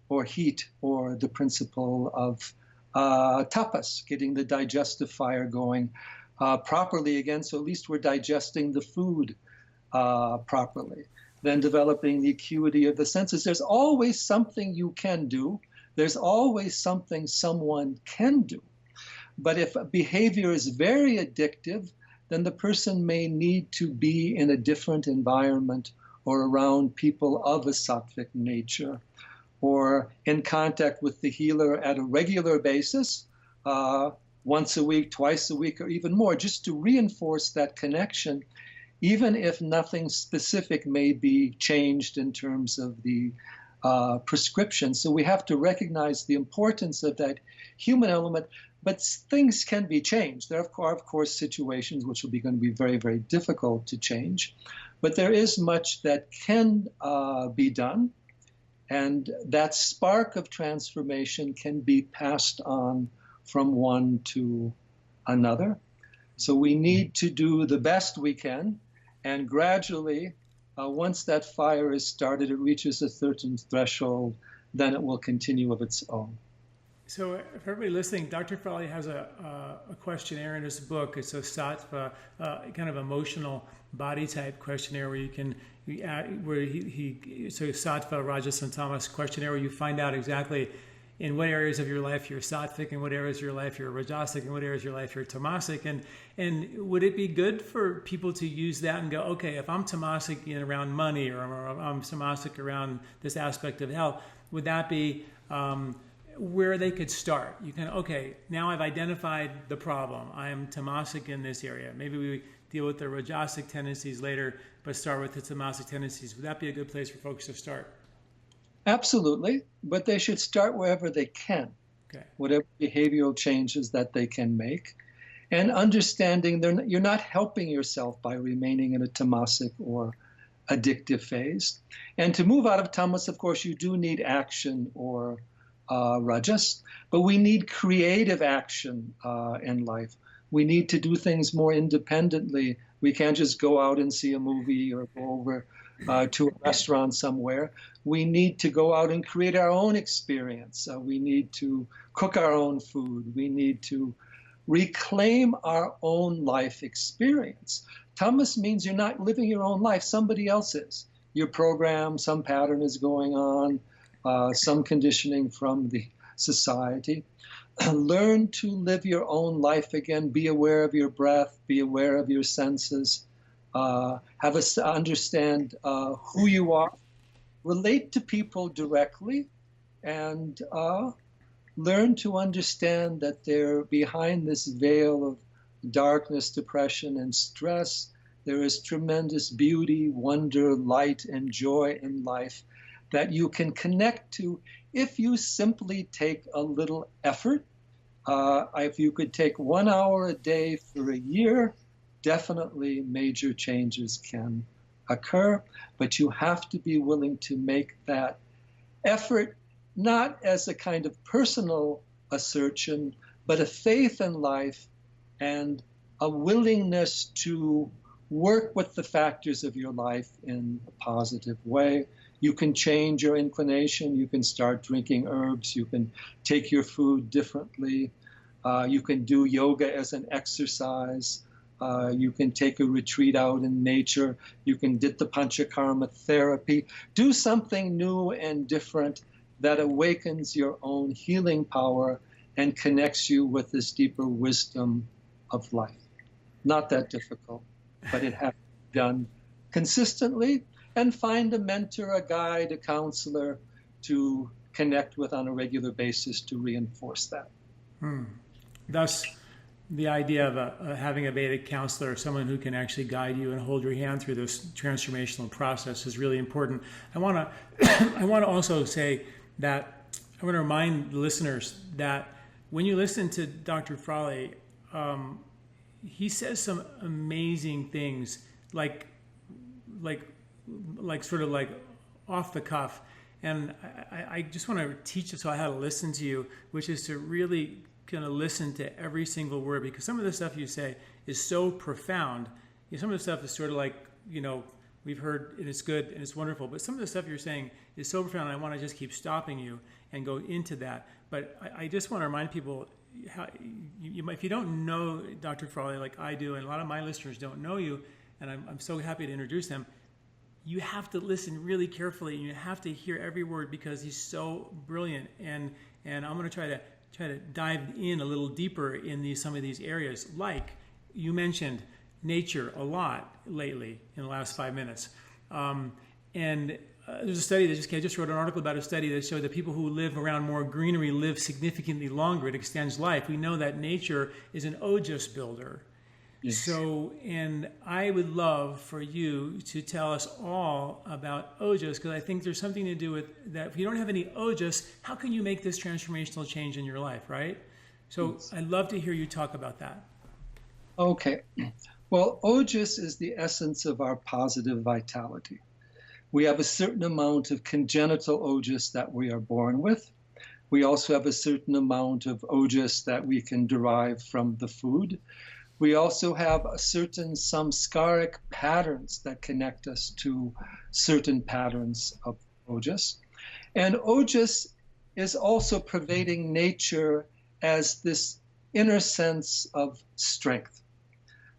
or heat, or the principle of tapas, getting the digestive fire going properly again, so at least we're digesting the food properly. Then developing the acuity of the senses. There's always something you can do. There's always something someone can do. But if behavior is very addictive, then the person may need to be in a different environment or around people of a sattvic nature, or in contact with the healer at a regular basis, once a week, twice a week, or even more, just to reinforce that connection, even if nothing specific may be changed in terms of the prescription. So we have to recognize the importance of that human element, but things can be changed. There are, of course, situations which will be going to be very, very difficult to change, but there is much that can be done, and that spark of transformation can be passed on from one to another. So we need to do the best we can, and gradually, once that fire is started, it reaches a certain threshold, then it will continue of its own. So for everybody listening, Dr. Frawley has a questionnaire in his book. It's a Sattva, kind of emotional body type questionnaire where you can, so Sattva, Rajas, and Tamas questionnaire where you find out exactly in what areas of your life you're Sattvic, in what areas of your life you're Rajasic, in what areas of your life you're Tamasic. And would it be good for people to use that and go, okay, if I'm Tamasic around money, or I'm Tamasic around this aspect of health, would that be where they could start? You can, okay, now I've identified the problem. I am Tamasic in this area. Maybe we deal with the Rajasic tendencies later, but start with the Tamasic tendencies. Would that be a good place for folks to start? Absolutely, but they should start wherever they can, okay, whatever behavioral changes that they can make, and understanding you're not helping yourself by remaining in a tamasic or addictive phase. And to move out of tamas, of course, you do need action or rajas, but we need creative action in life. We need to do things more independently. We can't just go out and see a movie or go over to a restaurant somewhere. We need to go out and create our own experience. We need to cook our own food. We need to reclaim our own life experience. Tamas means you're not living your own life. Somebody else is. Your program, some pattern is going on, some conditioning from the society. Learn to live your own life again. Be aware of your breath. Be aware of your senses. Understand who you are. Relate to people directly, and learn to understand that they're behind this veil of darkness, depression, and stress. There is tremendous beauty, wonder, light, and joy in life that you can connect to if you simply take a little effort. If you could take 1 hour a day for a year, definitely major changes can occur, but you have to be willing to make that effort, not as a kind of personal assertion, but a faith in life and a willingness to work with the factors of your life in a positive way. You can change your inclination. You can start drinking herbs. You can take your food differently. You can do yoga as an exercise. You can take a retreat out in nature. You can did the panchakarma therapy. Do something new and different that awakens your own healing power and connects you with this deeper wisdom of life. Not that difficult, but it has to be done consistently, and find a mentor, a guide, a counselor to connect with on a regular basis to reinforce that. Thus, the idea of having a Vedic counselor, someone who can actually guide you and hold your hand through this transformational process, is really important. I want to also say that I want to remind the listeners that when you listen to Dr. Frawley, he says some amazing things, like sort of like off the cuff. And I just want to teach us how to listen to you, which is to really kind of listen to every single word, because some of the stuff you say is so profound. Some of the stuff is sort of like, we've heard and it's good and it's wonderful, but some of the stuff you're saying is so profound, and I want to just keep stopping you and go into that. But I just want to remind people, how if you don't know Dr. Frawley like I do, and a lot of my listeners don't know you, and I'm so happy to introduce them, you have to listen really carefully, and you have to hear every word, because he's so brilliant. And I'm going to try to dive in a little deeper in some of these areas. Like you mentioned nature a lot lately in the last 5 minutes. There's a study I just wrote an article about a study that showed that people who live around more greenery live significantly longer. It extends life. We know that nature is an ojas builder. Yes. So, and I would love for you to tell us all about ojas, because I think there's something to do with that. If you don't have any ojas, how can you make this transformational change in your life, right? So yes. I'd love to hear you talk about that. Okay. Well, ojas is the essence of our positive vitality. We have a certain amount of congenital ojas that we are born with. We also have a certain amount of ojas that we can derive from the food. We also have some samskaric patterns that connect us to certain patterns of ojas. And ojas is also pervading nature as this inner sense of strength.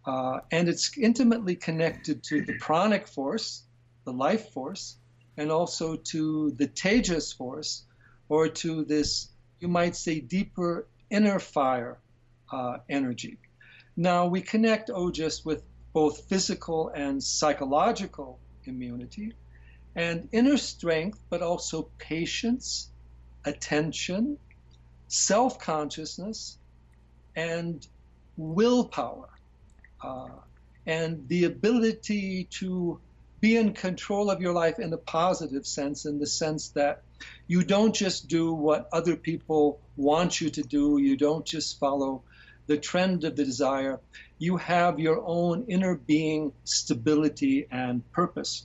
And it's intimately connected to the pranic force, the life force, and also to the tejas force, or to this, you might say, deeper inner fire energy. Now, we connect ojas with both physical and psychological immunity, and inner strength, but also patience, attention, self-consciousness, and willpower, and the ability to be in control of your life in a positive sense, in the sense that you don't just do what other people want you to do, you don't just follow the trend of the desire, you have your own inner being, stability, and purpose.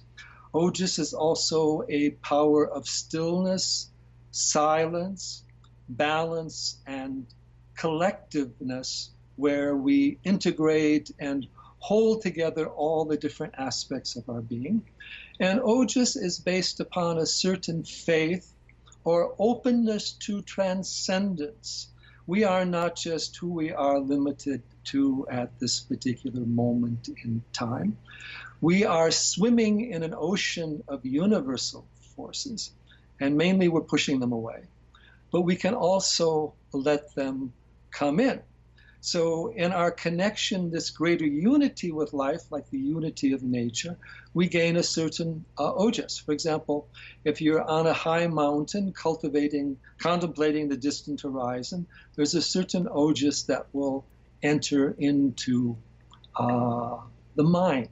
Ojas is also a power of stillness, silence, balance, and collectiveness, where we integrate and hold together all the different aspects of our being. And ojas is based upon a certain faith or openness to transcendence. We are not just who we are limited to at this particular moment in time. We are swimming in an ocean of universal forces, and mainly we're pushing them away. But we can also let them come in. So in our connection, this greater unity with life, like the unity of nature, we gain a certain ojas. For example, if you're on a high mountain contemplating the distant horizon, there's a certain ojas that will enter into the mind.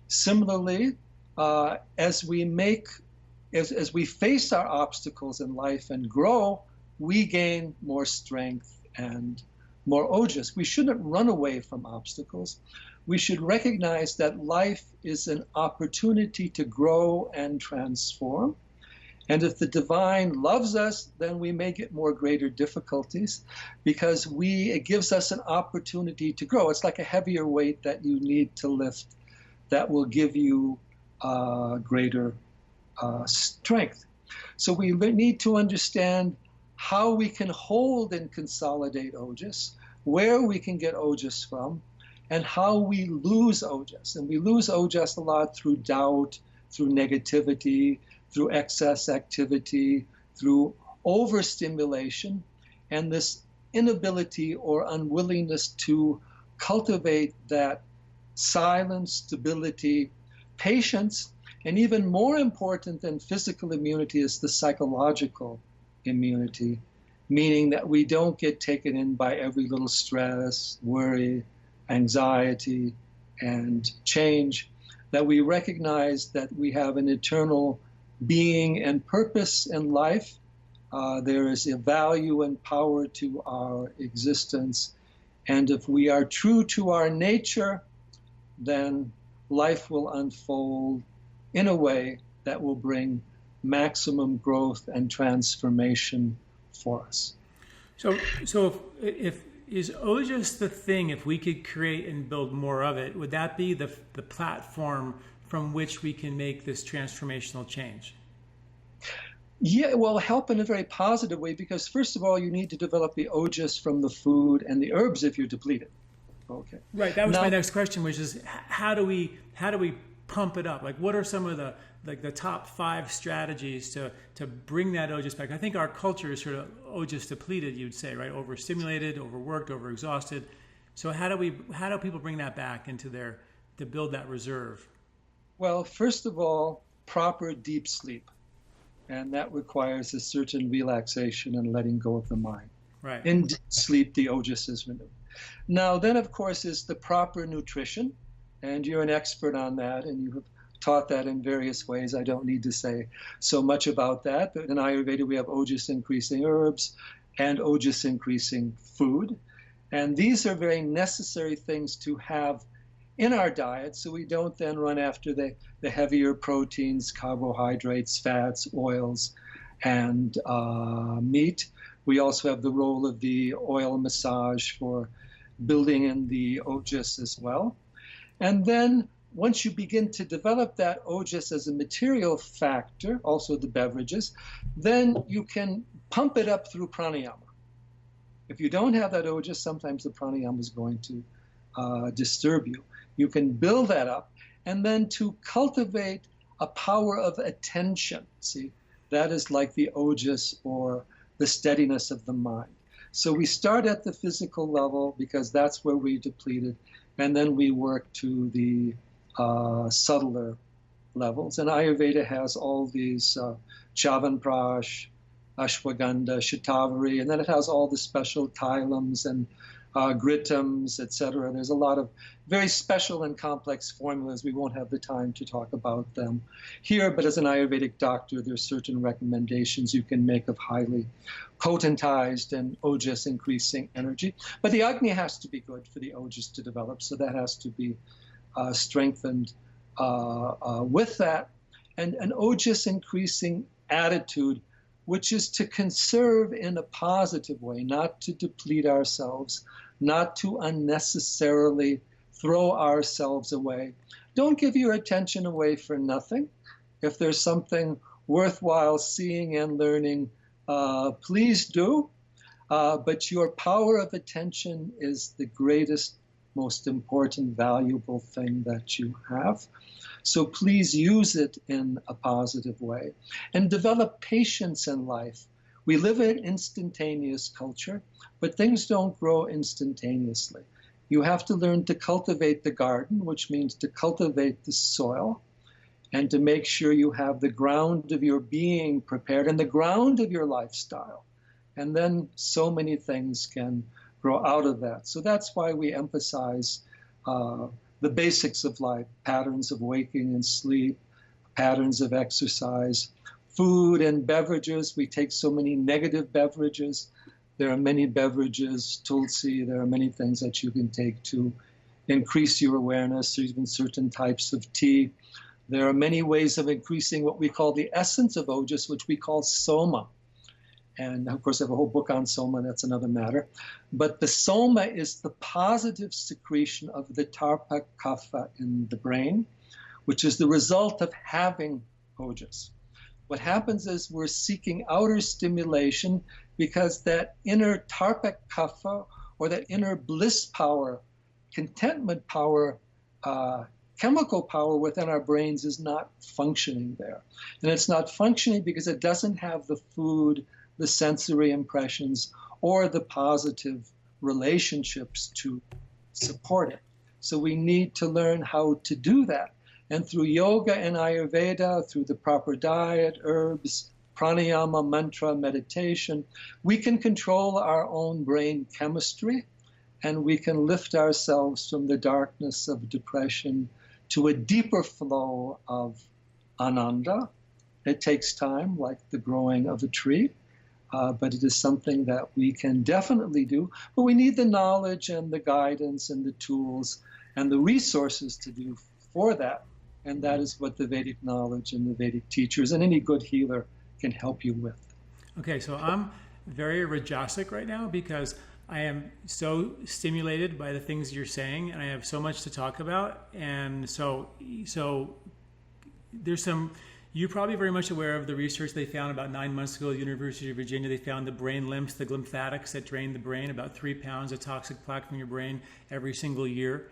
Similarly, as we face our obstacles in life and grow, we gain more strength and more ojas. We shouldn't run away from obstacles. We should recognize that life is an opportunity to grow and transform. And if the divine loves us, then we may get more greater difficulties, because it gives us an opportunity to grow. It's like a heavier weight that you need to lift that will give you greater strength. So we need to understand how we can hold and consolidate ojas, where we can get ojas from, and how we lose ojas. And we lose ojas a lot through doubt, through negativity, through excess activity, through overstimulation, and this inability or unwillingness to cultivate that silence, stability, patience, and even more important than physical immunity is the psychological immunity, meaning that we don't get taken in by every little stress, worry, anxiety, and change, that we recognize that we have an eternal being and purpose in life. There is a value and power to our existence. And if we are true to our nature, then life will unfold in a way that will bring maximum growth and transformation for us. So if is ojas the thing, if we could create and build more of it, would that be the platform from which we can make this transformational change? Yeah, well, help in a very positive way, because first of all, you need to develop the ojas from the food and the herbs if you're depleted. Okay. Right. That was my next question, which is how do we pump it up? Like, what are some of the top 5 strategies to bring that ojas back? I think our culture is sort of ojas depleted, you'd say, right? Overstimulated, overworked, overexhausted. So how do people bring that back to build that reserve? Well, first of all, proper deep sleep. And that requires a certain relaxation and letting go of the mind. Right. In deep sleep, the ojas is renewed. Now, then, of course, is the proper nutrition. And you're an expert on that, and you have taught that in various ways. I don't need to say so much about that. But in Ayurveda, we have ojas-increasing herbs and ojas-increasing food. And these are very necessary things to have in our diet, so we don't then run after the heavier proteins, carbohydrates, fats, oils, and meat. We also have the role of the oil massage for building in the ojas as well. And then once you begin to develop that ojas as a material factor, also the beverages, then you can pump it up through pranayama. If you don't have that ojas, sometimes the pranayama is going to disturb you. You can build that up, and then to cultivate a power of attention. See, that is like the ojas or the steadiness of the mind. So we start at the physical level because that's where we depleted, and then we work to the subtler levels. And Ayurveda has all these Chavanprash, Ashwagandha, Shatavari, and then it has all the special tylams and gritams, etc. There's a lot of very special and complex formulas. We won't have the time to talk about them here, but as an Ayurvedic doctor, there's certain recommendations you can make of highly potentized and ojas increasing energy. But the Agni has to be good for the ojas to develop, so that has to be strengthened with that. And an ojas increasing attitude, which is to conserve in a positive way, not to deplete ourselves, not to unnecessarily throw ourselves away. Don't give your attention away for nothing. If there's something worthwhile seeing and learning, please do. But your power of attention is the greatest, most important, valuable thing that you have. So please use it in a positive way and develop patience in life. We live in an instantaneous culture, but things don't grow instantaneously. You have to learn to cultivate the garden, which means to cultivate the soil and to make sure you have the ground of your being prepared and the ground of your lifestyle. And then so many things can grow out of that. So that's why we emphasize the basics of life, patterns of waking and sleep, patterns of exercise, food and beverages. We take so many negative beverages. There are many beverages, tulsi, there are many things that you can take to increase your awareness. There's even certain types of tea. There are many ways of increasing what we call the essence of ojas, which we call soma. And of course, I have a whole book on soma, that's another matter. But the soma is the positive secretion of the tarpa kapha in the brain, which is the result of having ojas. What happens is we're seeking outer stimulation because that inner tarpa kapha, or that inner bliss power, contentment power, chemical power within our brains is not functioning there. And it's not functioning because it doesn't have the food, the sensory impressions, or the positive relationships to support it. So we need to learn how to do that. And through yoga and Ayurveda, through the proper diet, herbs, pranayama, mantra, meditation, we can control our own brain chemistry, and we can lift ourselves from the darkness of depression to a deeper flow of ananda. It takes time, like the growing of a tree. But it is something that we can definitely do. But we need the knowledge and the guidance and the tools and the resources to do for that. And that is what the Vedic knowledge and the Vedic teachers and any good healer can help you with. Okay, so I'm very rajasic right now because I am so stimulated by the things you're saying, and I have so much to talk about. And so there's some... You're probably very much aware of the research they found about 9 months ago at the University of Virginia. They found the brain limps, the lymphatics that drain the brain, about 3 pounds of toxic plaque from your brain every single year.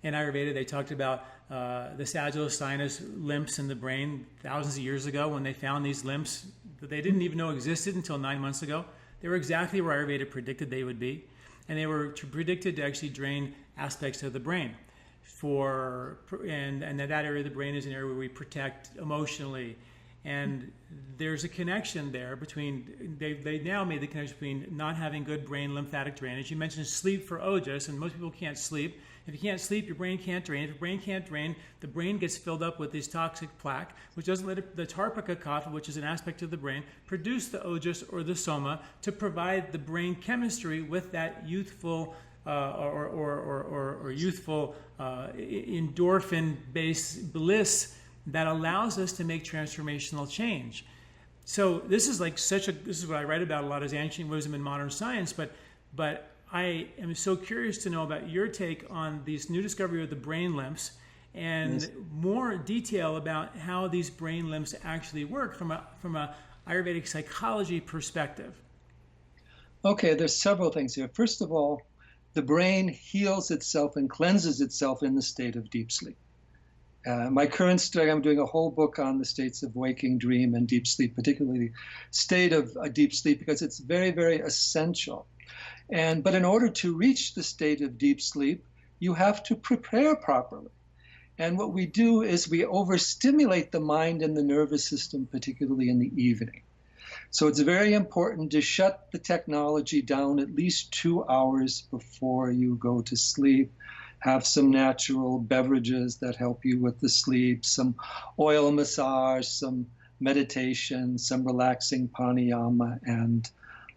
In Ayurveda, they talked about the sagittal sinus limps in the brain thousands of years ago when they found these limps that they didn't even know existed until 9 months ago. They were exactly where Ayurveda predicted they would be. And they were predicted to actually drain aspects of the brain. And that area of the brain is an area where we protect emotionally, and there's a connection there between they now made the connection between not having good brain lymphatic drainage. You mentioned sleep for ojas, and most people can't sleep. If you can't sleep, your brain can't drain. If your brain can't drain, the brain gets filled up with this toxic plaque, which doesn't let the tarpaka kapha, which is an aspect of the brain, produce the ojas or the soma to provide the brain chemistry with that youthful or youthful endorphin-based bliss that allows us to make transformational change. So this is like this is what I write about a lot, is ancient wisdom and modern science. But I am so curious to know about your take on this new discovery of the brain limps and Yes. more detail about how these brain lymphs actually work from a Ayurvedic psychology perspective. Okay, there's several things here. First of all, the brain heals itself and cleanses itself in the state of deep sleep. My current study, I'm doing a whole book on the states of waking, dream, and deep sleep, particularly the state of deep sleep, because it's very, very essential. But in order to reach the state of deep sleep, you have to prepare properly. And what we do is we overstimulate the mind and the nervous system, particularly in the evening. So it's very important to shut the technology down at least 2 hours before you go to sleep. Have some natural beverages that help you with the sleep, some oil massage, some meditation, some relaxing pranayama and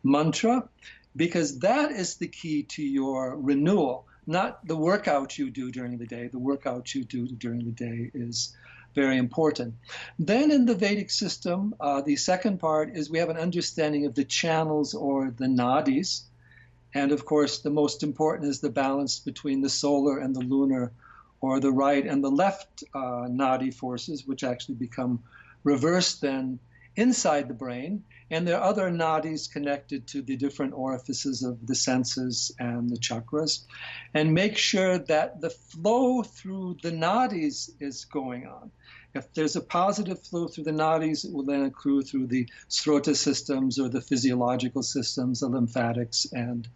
mantra, because that is the key to your renewal, not the workout you do during the day. The workout you do during the day is very important. Then in the Vedic system, the second part is we have an understanding of the channels or the nadis. And of course, the most important is the balance between the solar and the lunar, or the right and the left nadi forces, which actually become reversed then inside the brain. And there are other nadis connected to the different orifices of the senses and the chakras. And make sure that the flow through the nadis is going on. If there's a positive flow through the nadis, it will then accrue through the srota systems or the physiological systems, the lymphatics, and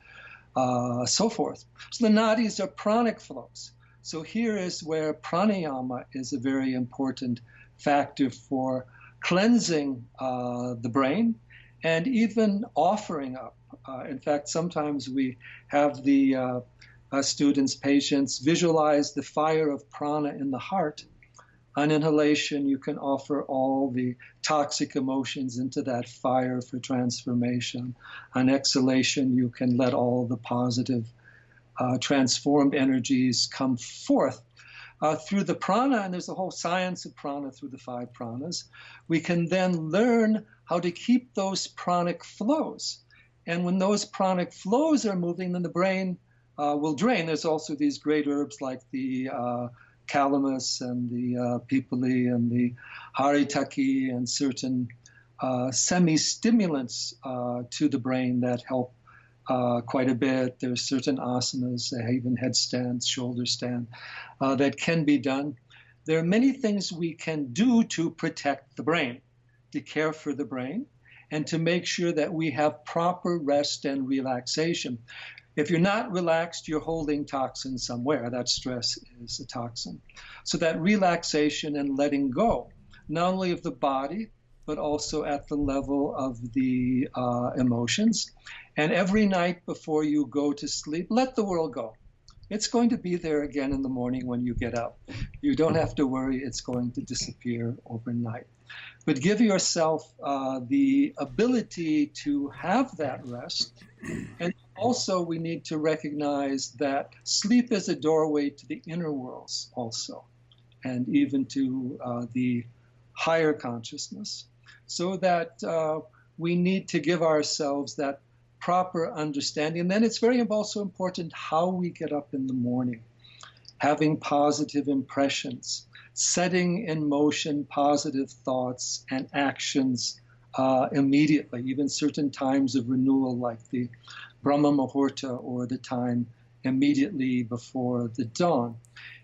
so forth. So the nadis are pranic flows. So here is where pranayama is a very important factor for cleansing the brain and even offering up. In fact, sometimes we have the students, patients, visualize the fire of prana in the heart. On inhalation, you can offer all the toxic emotions into that fire for transformation. On exhalation, you can let all the positive transformed energies come forth. Through the prana, and there's a whole science of prana through the 5 pranas, we can then learn how to keep those pranic flows. And when those pranic flows are moving, then the brain will drain. There's also these great herbs like the calamus and the pipali and the haritaki and certain semi-stimulants to the brain that help quite a bit. There's certain asanas, even headstands, shoulder stand, that can be done. There are many things we can do to protect the brain, to care for the brain, and to make sure that we have proper rest and relaxation. If you're not relaxed, you're holding toxin somewhere. That stress is a toxin. So that relaxation and letting go, not only of the body, but also at the level of the emotions. And every night before you go to sleep, let the world go. It's going to be there again in the morning when you get up. You don't have to worry it's going to disappear overnight. But give yourself the ability to have that rest. And also we need to recognize that sleep is a doorway to the inner worlds also, and even to the higher consciousness. So that we need to give ourselves that proper understanding. And then it's very also important how we get up in the morning, having positive impressions, setting in motion positive thoughts and actions immediately, even certain times of renewal like the Brahma Muhurta or the time immediately before the dawn.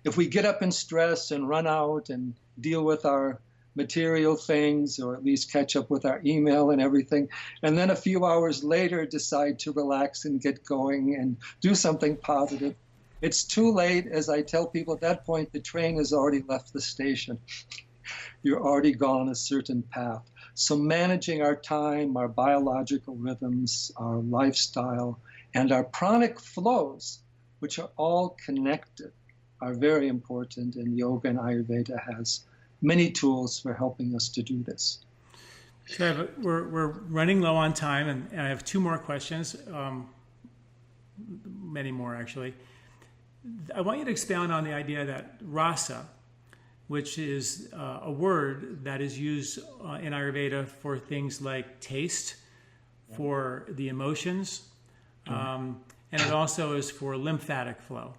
If we get up in stress and run out and deal with our material things, or at least catch up with our email and everything, and then a few hours later decide to relax and get going and do something positive, it's too late. As I tell people, at that point, the train has already left the station. You're already gone a certain path. So managing our time, our biological rhythms, our lifestyle, and our pranic flows, which are all connected, are very important, and yoga and Ayurveda has many tools for helping us to do this. So we're running low on time, and I have 2 more questions, many more actually. I want you to expound on the idea that rasa, which is a word that is used in Ayurveda for things like taste, for the emotions, and it also is for lymphatic flow.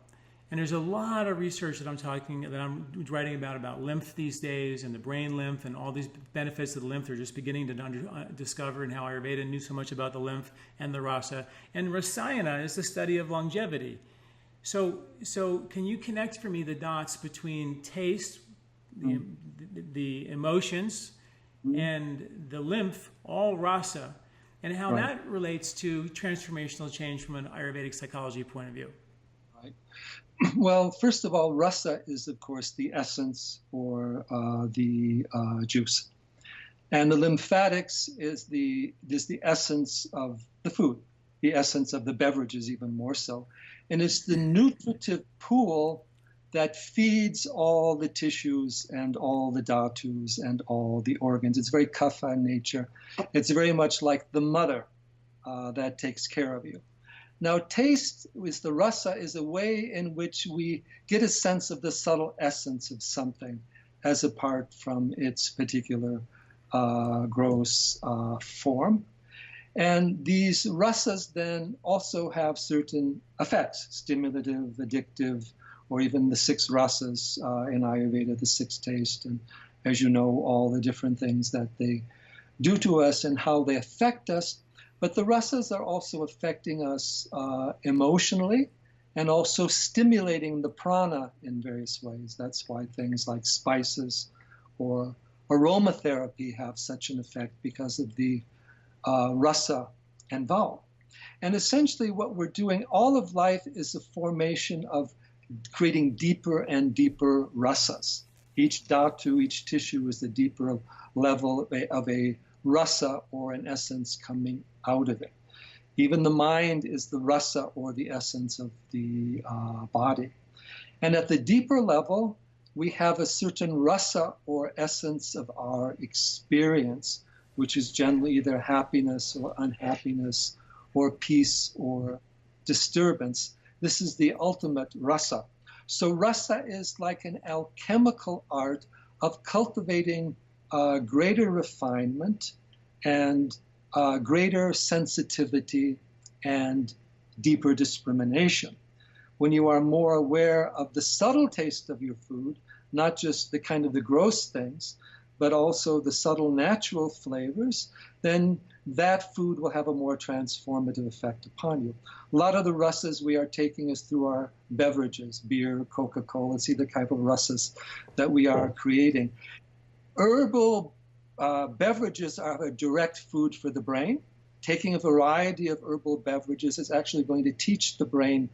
And there's a lot of research that I'm writing about lymph these days, and the brain lymph, and all these benefits of the lymph. They're just beginning to discover, and how Ayurveda knew so much about the lymph and the rasa. And rasayana is the study of longevity. So can you connect for me the dots between taste, the emotions, and the lymph, all rasa, and how that relates to transformational change from an Ayurvedic psychology point of view? Right. Well, first of all, rasa is, of course, the essence or the juice. And the lymphatics is the essence of the food, the essence of the beverages even more so. And it's the nutritive pool that feeds all the tissues and all the dhatus and all the organs. It's very kapha in nature. It's very much like the mother that takes care of you. Now, taste with the rasa is a way in which we get a sense of the subtle essence of something as apart from its particular gross form. And these rasas then also have certain effects, stimulative, addictive, or even the 6 rasas in Ayurveda, the 6 tastes, and as you know, all the different things that they do to us and how they affect us. But the rasas are also affecting us emotionally and also stimulating the prana in various ways. That's why things like spices or aromatherapy have such an effect, because of the rasa involved. And essentially what we're doing, all of life is a formation of creating deeper and deeper rasas. Each dhatu, each tissue is a deeper level of a rasa or an essence coming out of it. Even the mind is the rasa or the essence of the body. And at the deeper level, we have a certain rasa or essence of our experience, which is generally either happiness or unhappiness or peace or disturbance. This is the ultimate rasa. So rasa is like an alchemical art of cultivating greater refinement and greater sensitivity and deeper discrimination. When you are more aware of the subtle taste of your food, not just the kind of the gross things, but also the subtle natural flavors, then that food will have a more transformative effect upon you. A lot of the rasas we are taking is through our beverages, beer, Coca-Cola. See the type of rasas that we are creating. Herbal beverages are a direct food for the brain. Taking a variety of herbal beverages is actually going to teach the brain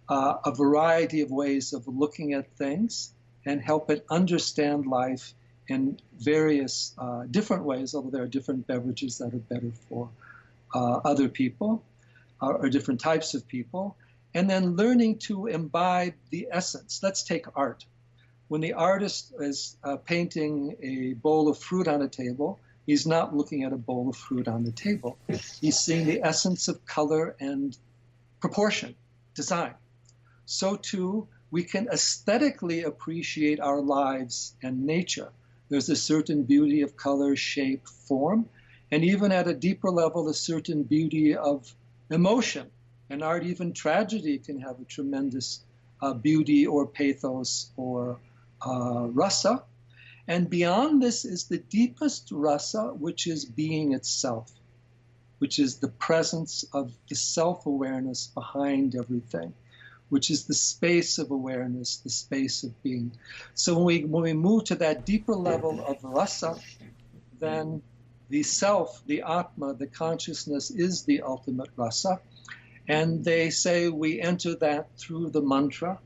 a variety of ways of looking at things and help it understand life in various different ways, although there are different beverages that are better for other people or different types of people. And then learning to imbibe the essence. Let's take art. When the artist is painting a bowl of fruit on a table, he's not looking at a bowl of fruit on the table. He's seeing the essence of color and proportion, design. So too, we can aesthetically appreciate our lives and nature. There's a certain beauty of color, shape, form, and even at a deeper level, a certain beauty of emotion. And art, even tragedy, can have a tremendous beauty or pathos or rasa. And beyond this is the deepest rasa, which is being itself, which is the presence of the self-awareness behind everything, which is the space of awareness, the space of being. So when we move to that deeper level of rasa, then the self, the atma, the consciousness is the ultimate rasa. And they say we enter that through the mantra,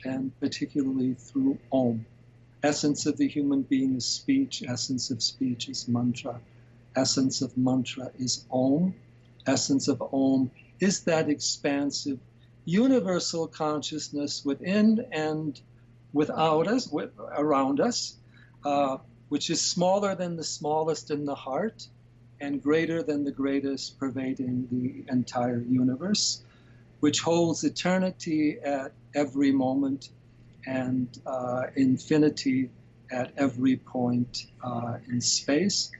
and particularly through Om. Essence of the human being is speech. Essence of speech is mantra. Essence of mantra is Om. Essence of Om is that expansive, universal consciousness within and without us, around us, which is smaller than the smallest in the heart and greater than the greatest, pervading the entire universe, which holds eternity at every moment and infinity at every point in space.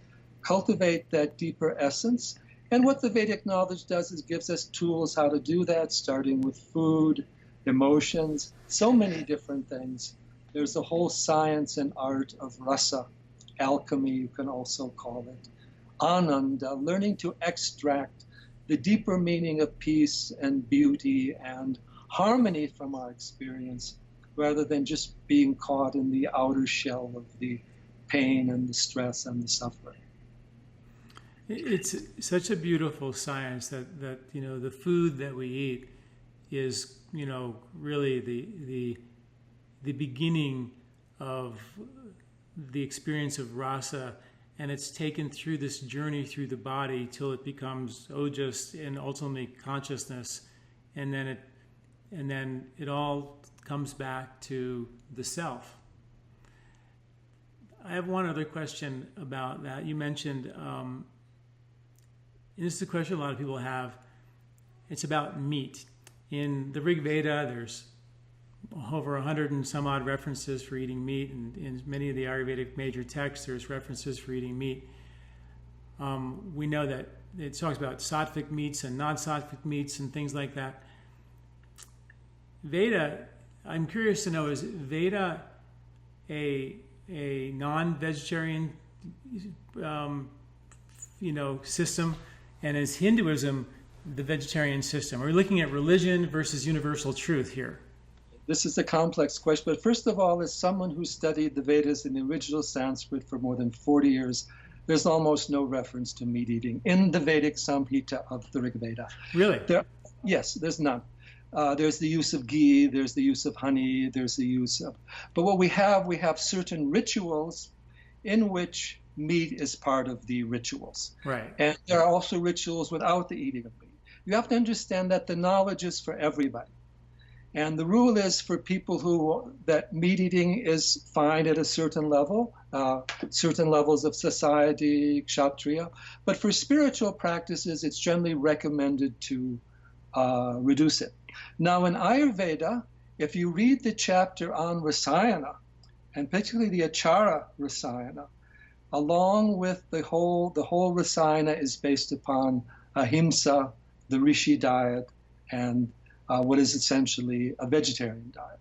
Cultivate that deeper essence. And what the Vedic knowledge does is gives us tools how to do that, starting with food, emotions, so many different things. There's a whole science and art of rasa, alchemy, you can also call it, ananda, learning to extract the deeper meaning of peace and beauty and harmony from our experience, rather than just being caught in the outer shell of the pain and the stress and the suffering. It's such a beautiful science that the food that we eat is really the beginning of the experience of rasa, and it's taken through this journey through the body till it becomes ojas and ultimately consciousness, and then it all comes back to the self. I have one other question about that. You mentioned, and this is a question a lot of people have, it's about meat. In the Rig Veda, there's over 100 and some odd references for eating meat, and in many of the Ayurvedic major texts, there's references for eating meat. We know that it talks about Saatvik meats and non-Saatvik meats and things like that. Veda, I'm curious to know, is Veda a non-vegetarian system, and is Hinduism the vegetarian system? Are we looking at religion versus universal truth here? This is a complex question, but first of all, as someone who studied the Vedas in the original Sanskrit for more than 40 years, there's almost no reference to meat eating in the Vedic Samhita of the Rig Veda. Really? Yes, there's none. There's the use of ghee, there's the use of honey, there's the use of... But what we have certain rituals in which meat is part of the rituals. Right. And there are also rituals without the eating of meat. You have to understand that the knowledge is for everybody. And the rule is for people that meat eating is fine at a certain level, certain levels of society, kshatriya. But for spiritual practices, it's generally recommended to reduce it. Now in Ayurveda, if you read the chapter on Rasayana, and particularly the Achara Rasayana, along with the whole Rasayana is based upon ahimsa, the rishi diet, and what is essentially a vegetarian diet.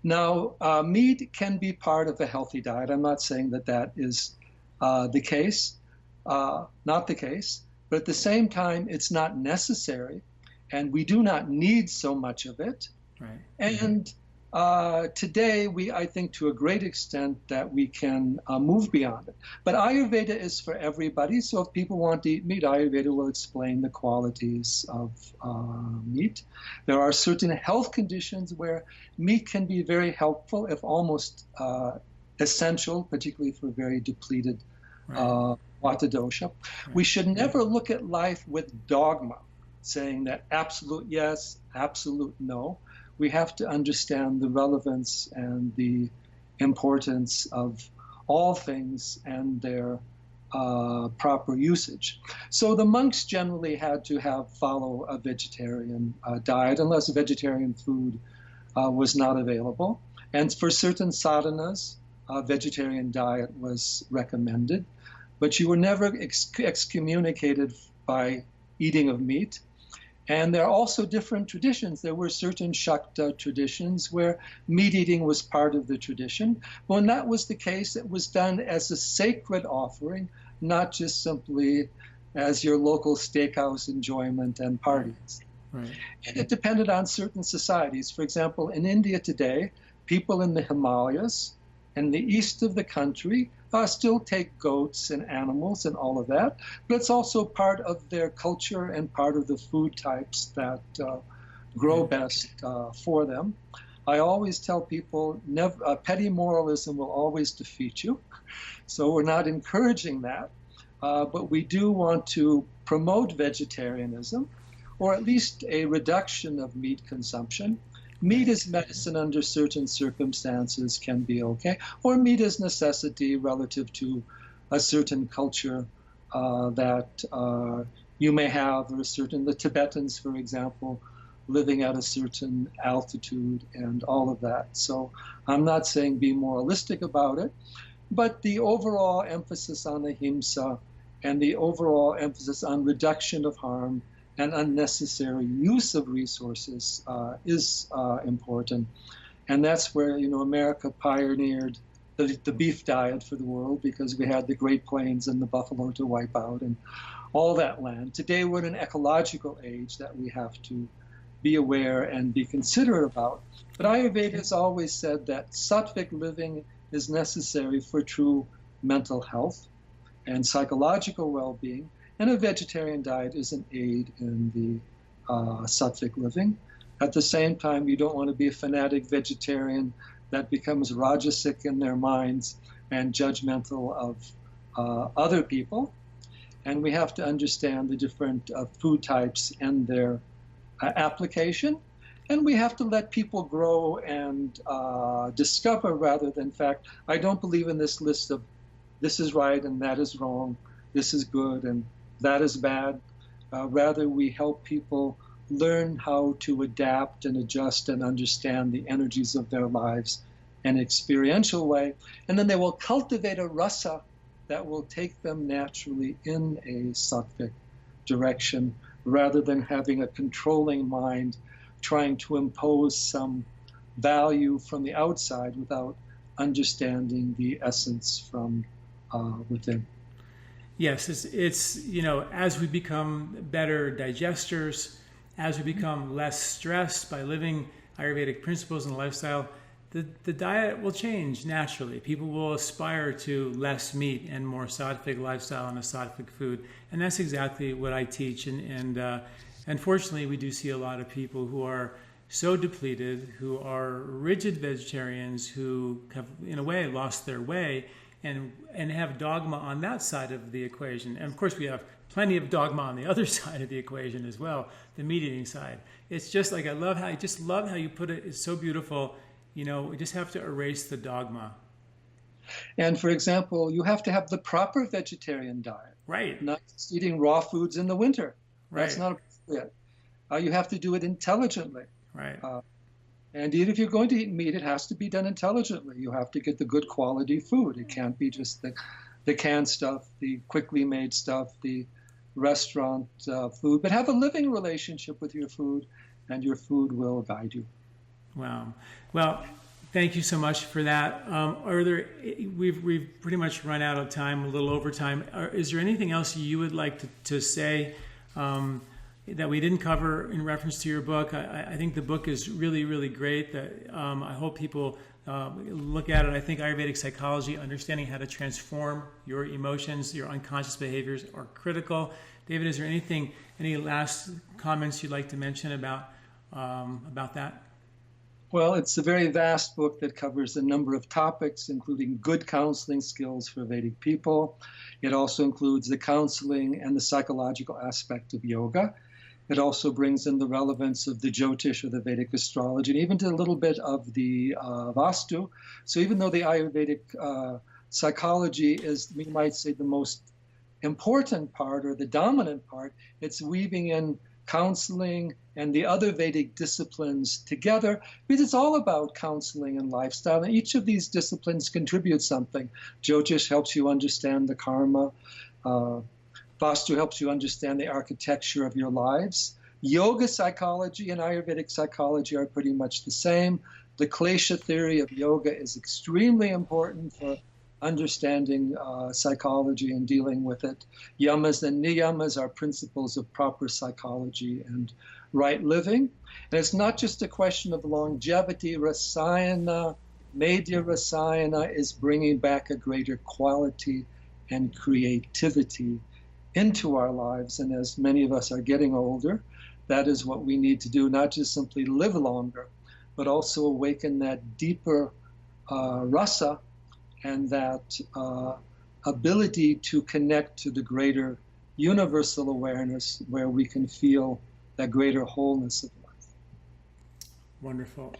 Now, meat can be part of a healthy diet. I'm not saying that is the case, not the case, but at the same time, it's not necessary, and we do not need so much of it. Right. And today, I think to a great extent that we can move beyond it. But Ayurveda is for everybody, so if people want to eat meat, Ayurveda will explain the qualities of meat. There are certain health conditions where meat can be very helpful, if almost essential, particularly for very depleted Vata dosha. Right. We should never look at life with dogma, saying that absolute yes, absolute no. We have to understand the relevance and the importance of all things and their proper usage. So the monks generally had to follow a vegetarian diet, unless vegetarian food was not available. And for certain sadhanas, a vegetarian diet was recommended. But you were never excommunicated by eating of meat. And there are also different traditions. There were certain Shakta traditions where meat eating was part of the tradition. When that was the case, it was done as a sacred offering, not just simply as your local steakhouse enjoyment and parties. Right. And it depended on certain societies. For example, in India today, people in the Himalayas and the east of the country still take goats and animals and all of that, but it's also part of their culture and part of the food types that grow best for them. I always tell people, petty moralism will always defeat you, so we're not encouraging that, but we do want to promote vegetarianism, or at least a reduction of meat consumption. Meat as medicine under certain circumstances can be okay, or meat as necessity relative to a certain culture that you may have, or the Tibetans, for example, living at a certain altitude and all of that. So I'm not saying be moralistic about it, but the overall emphasis on ahimsa and the overall emphasis on reduction of harm and unnecessary use of resources is important. And that's where, America pioneered the beef diet for the world, because we had the Great Plains and the buffalo to wipe out and all that land. Today we're in an ecological age that we have to be aware and be considerate about. But Ayurveda has always said that Saatvik living is necessary for true mental health and psychological well-being, and a vegetarian diet is an aid in the Saatvik living. At the same time, you don't want to be a fanatic vegetarian that becomes rajasic in their minds and judgmental of other people. And we have to understand the different food types and their application. And we have to let people grow and discover rather than fact. I don't believe in this list of this is right and that is wrong, this is good and that is bad. Rather, we help people learn how to adapt and adjust and understand the energies of their lives in an experiential way. And then they will cultivate a rasa that will take them naturally in a sattvic direction, rather than having a controlling mind trying to impose some value from the outside without understanding the essence from within. Yes, it's as we become better digesters, as we become less stressed by living Ayurvedic principles and lifestyle, the diet will change naturally. People will aspire to less meat and more sattvic lifestyle and a sattvic food. And that's exactly what I teach. And unfortunately, we do see a lot of people who are so depleted, who are rigid vegetarians, who have, in a way, lost their way and have dogma on that side of the equation. And of course, we have plenty of dogma on the other side of the equation as well, the meat eating side. It's just like, I love how you put it. It's so beautiful. We just have to erase the dogma. And for example, you have to have the proper vegetarian diet. Right. Not just eating raw foods in the winter. Right. That's not appropriate. You have to do it intelligently. Right. And even if you're going to eat meat, it has to be done intelligently. You have to get the good quality food. It can't be just the canned stuff, the quickly made stuff, the restaurant food. But have a living relationship with your food, and your food will guide you. Wow. Well, thank you so much for that. We've pretty much run out of time, a little over time. Is there anything else you would like to say that we didn't cover in reference to your book? I think the book is really, really great. I hope people look at it. I think Ayurvedic Psychology, understanding how to transform your emotions, your unconscious behaviors, are critical. David, is there any last comments you'd like to mention about that? Well, it's a very vast book that covers a number of topics, including good counseling skills for Vedic people. It also includes the counseling and the psychological aspect of yoga. It also brings in the relevance of the Jyotish, or the Vedic astrology, and even a little bit of the Vastu. So even though the Ayurvedic psychology is, we might say, the most important part or the dominant part, it's weaving in counseling and the other Vedic disciplines together, because it's all about counseling and lifestyle. And each of these disciplines contributes something. Jyotish helps you understand the karma. Vastu helps you understand the architecture of your lives. Yoga psychology and Ayurvedic psychology are pretty much the same. The klesha theory of yoga is extremely important for understanding psychology and dealing with it. Yamas and niyamas are principles of proper psychology and right living. And it's not just a question of longevity. Rasayana, Medya Rasayana is bringing back a greater quality and creativity into our lives. And as many of us are getting older, that is what we need to do, not just simply live longer, but also awaken that deeper rasa and that ability to connect to the greater universal awareness, where we can feel that greater wholeness of life. Wonderful.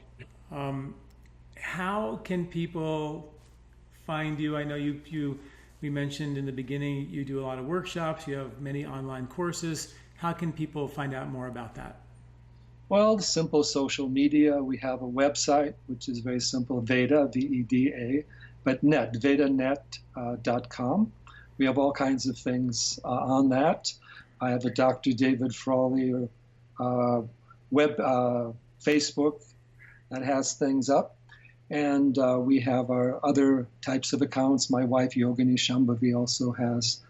How can people find you? I know we mentioned in the beginning you do a lot of workshops, you have many online courses. How can people find out more about that? Well, simple social media. We have a website, which is very simple, Veda, V-E-D-A, but vedanet.com. We have all kinds of things on that. I have a Dr. David Frawley Facebook that has things up. And we have our other types of accounts. My wife, Yogini Shambhavi, also has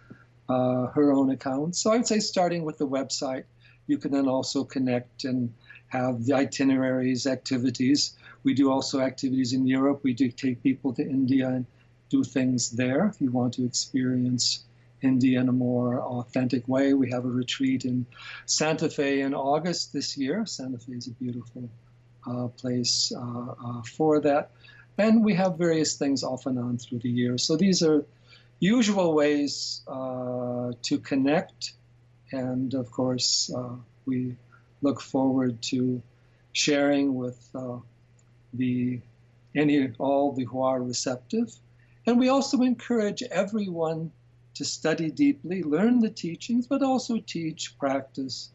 her own account. So I would say starting with the website, you can then also connect and have the itineraries, activities. We do also activities in Europe. We do take people to India and do things there. If you want to experience India in a more authentic way, we have a retreat in Santa Fe in August this year. Santa Fe is a beautiful place for that. And we have various things off and on through the year. So these are usual ways to connect. And of course, we look forward to sharing with all who are receptive. And we also encourage everyone to study deeply, learn the teachings, but also teach, practice,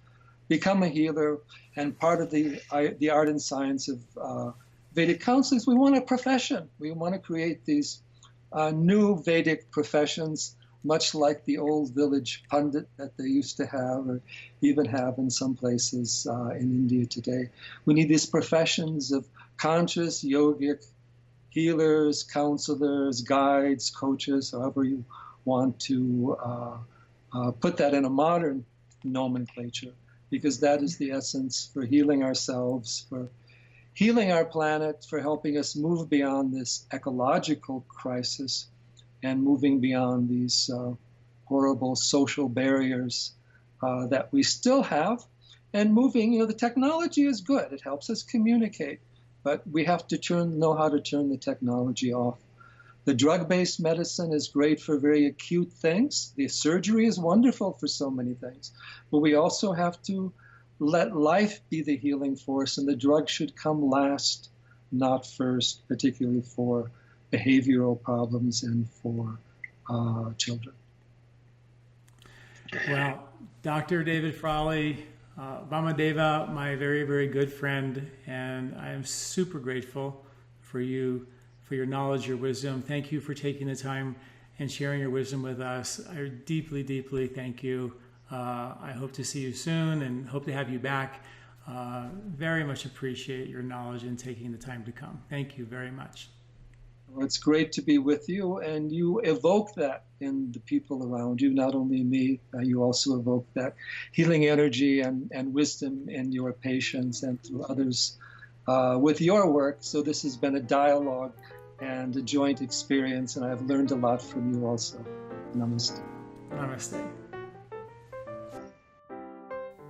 become a healer. And part of the art and science of Vedic counseling is we want a profession. We want to create these new Vedic professions, much like the old village pundit that they used to have, or even have in some places in India today. We need these professions of conscious, yogic healers, counselors, guides, coaches, however you want to put that in a modern nomenclature, because that is the essence for healing ourselves, for healing our planet, for helping us move beyond this ecological crisis and moving beyond these horrible social barriers that we still have. And moving, the technology is good. It helps us communicate, but we have to know how to turn the technology off. The drug-based medicine is great for very acute things. The surgery is wonderful for so many things. But we also have to let life be the healing force, and the drug should come last, not first, particularly for behavioral problems and for children. Well, Dr. David Frawley, Vamadeva, my very, very good friend, and I am super grateful for you, for your knowledge, your wisdom. Thank you for taking the time and sharing your wisdom with us. I deeply, deeply thank you. I hope to see you soon and hope to have you back. Very much appreciate your knowledge and taking the time to come. Thank you very much. Well, it's great to be with you, and you evoke that in the people around you, not only me. You also evoke that healing energy and wisdom in your patients and through others with your work. So this has been a dialogue and a joint experience, and I've learned a lot from you also. Namaste. Namaste.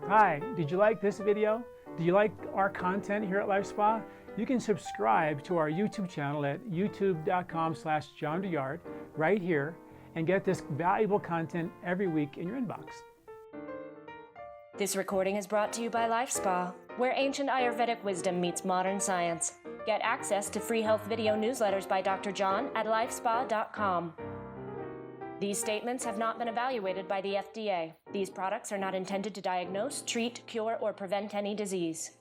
Hi, did you like this video? Do you like our content here at LifeSpa? You can subscribe to our YouTube channel at youtube.com/John Douillard right here and get this valuable content every week in your inbox. This recording is brought to you by LifeSpa, where ancient Ayurvedic wisdom meets modern science. Get access to free health video newsletters by Dr. John at lifespa.com. These statements have not been evaluated by the FDA. These products are not intended to diagnose, treat, cure, or prevent any disease.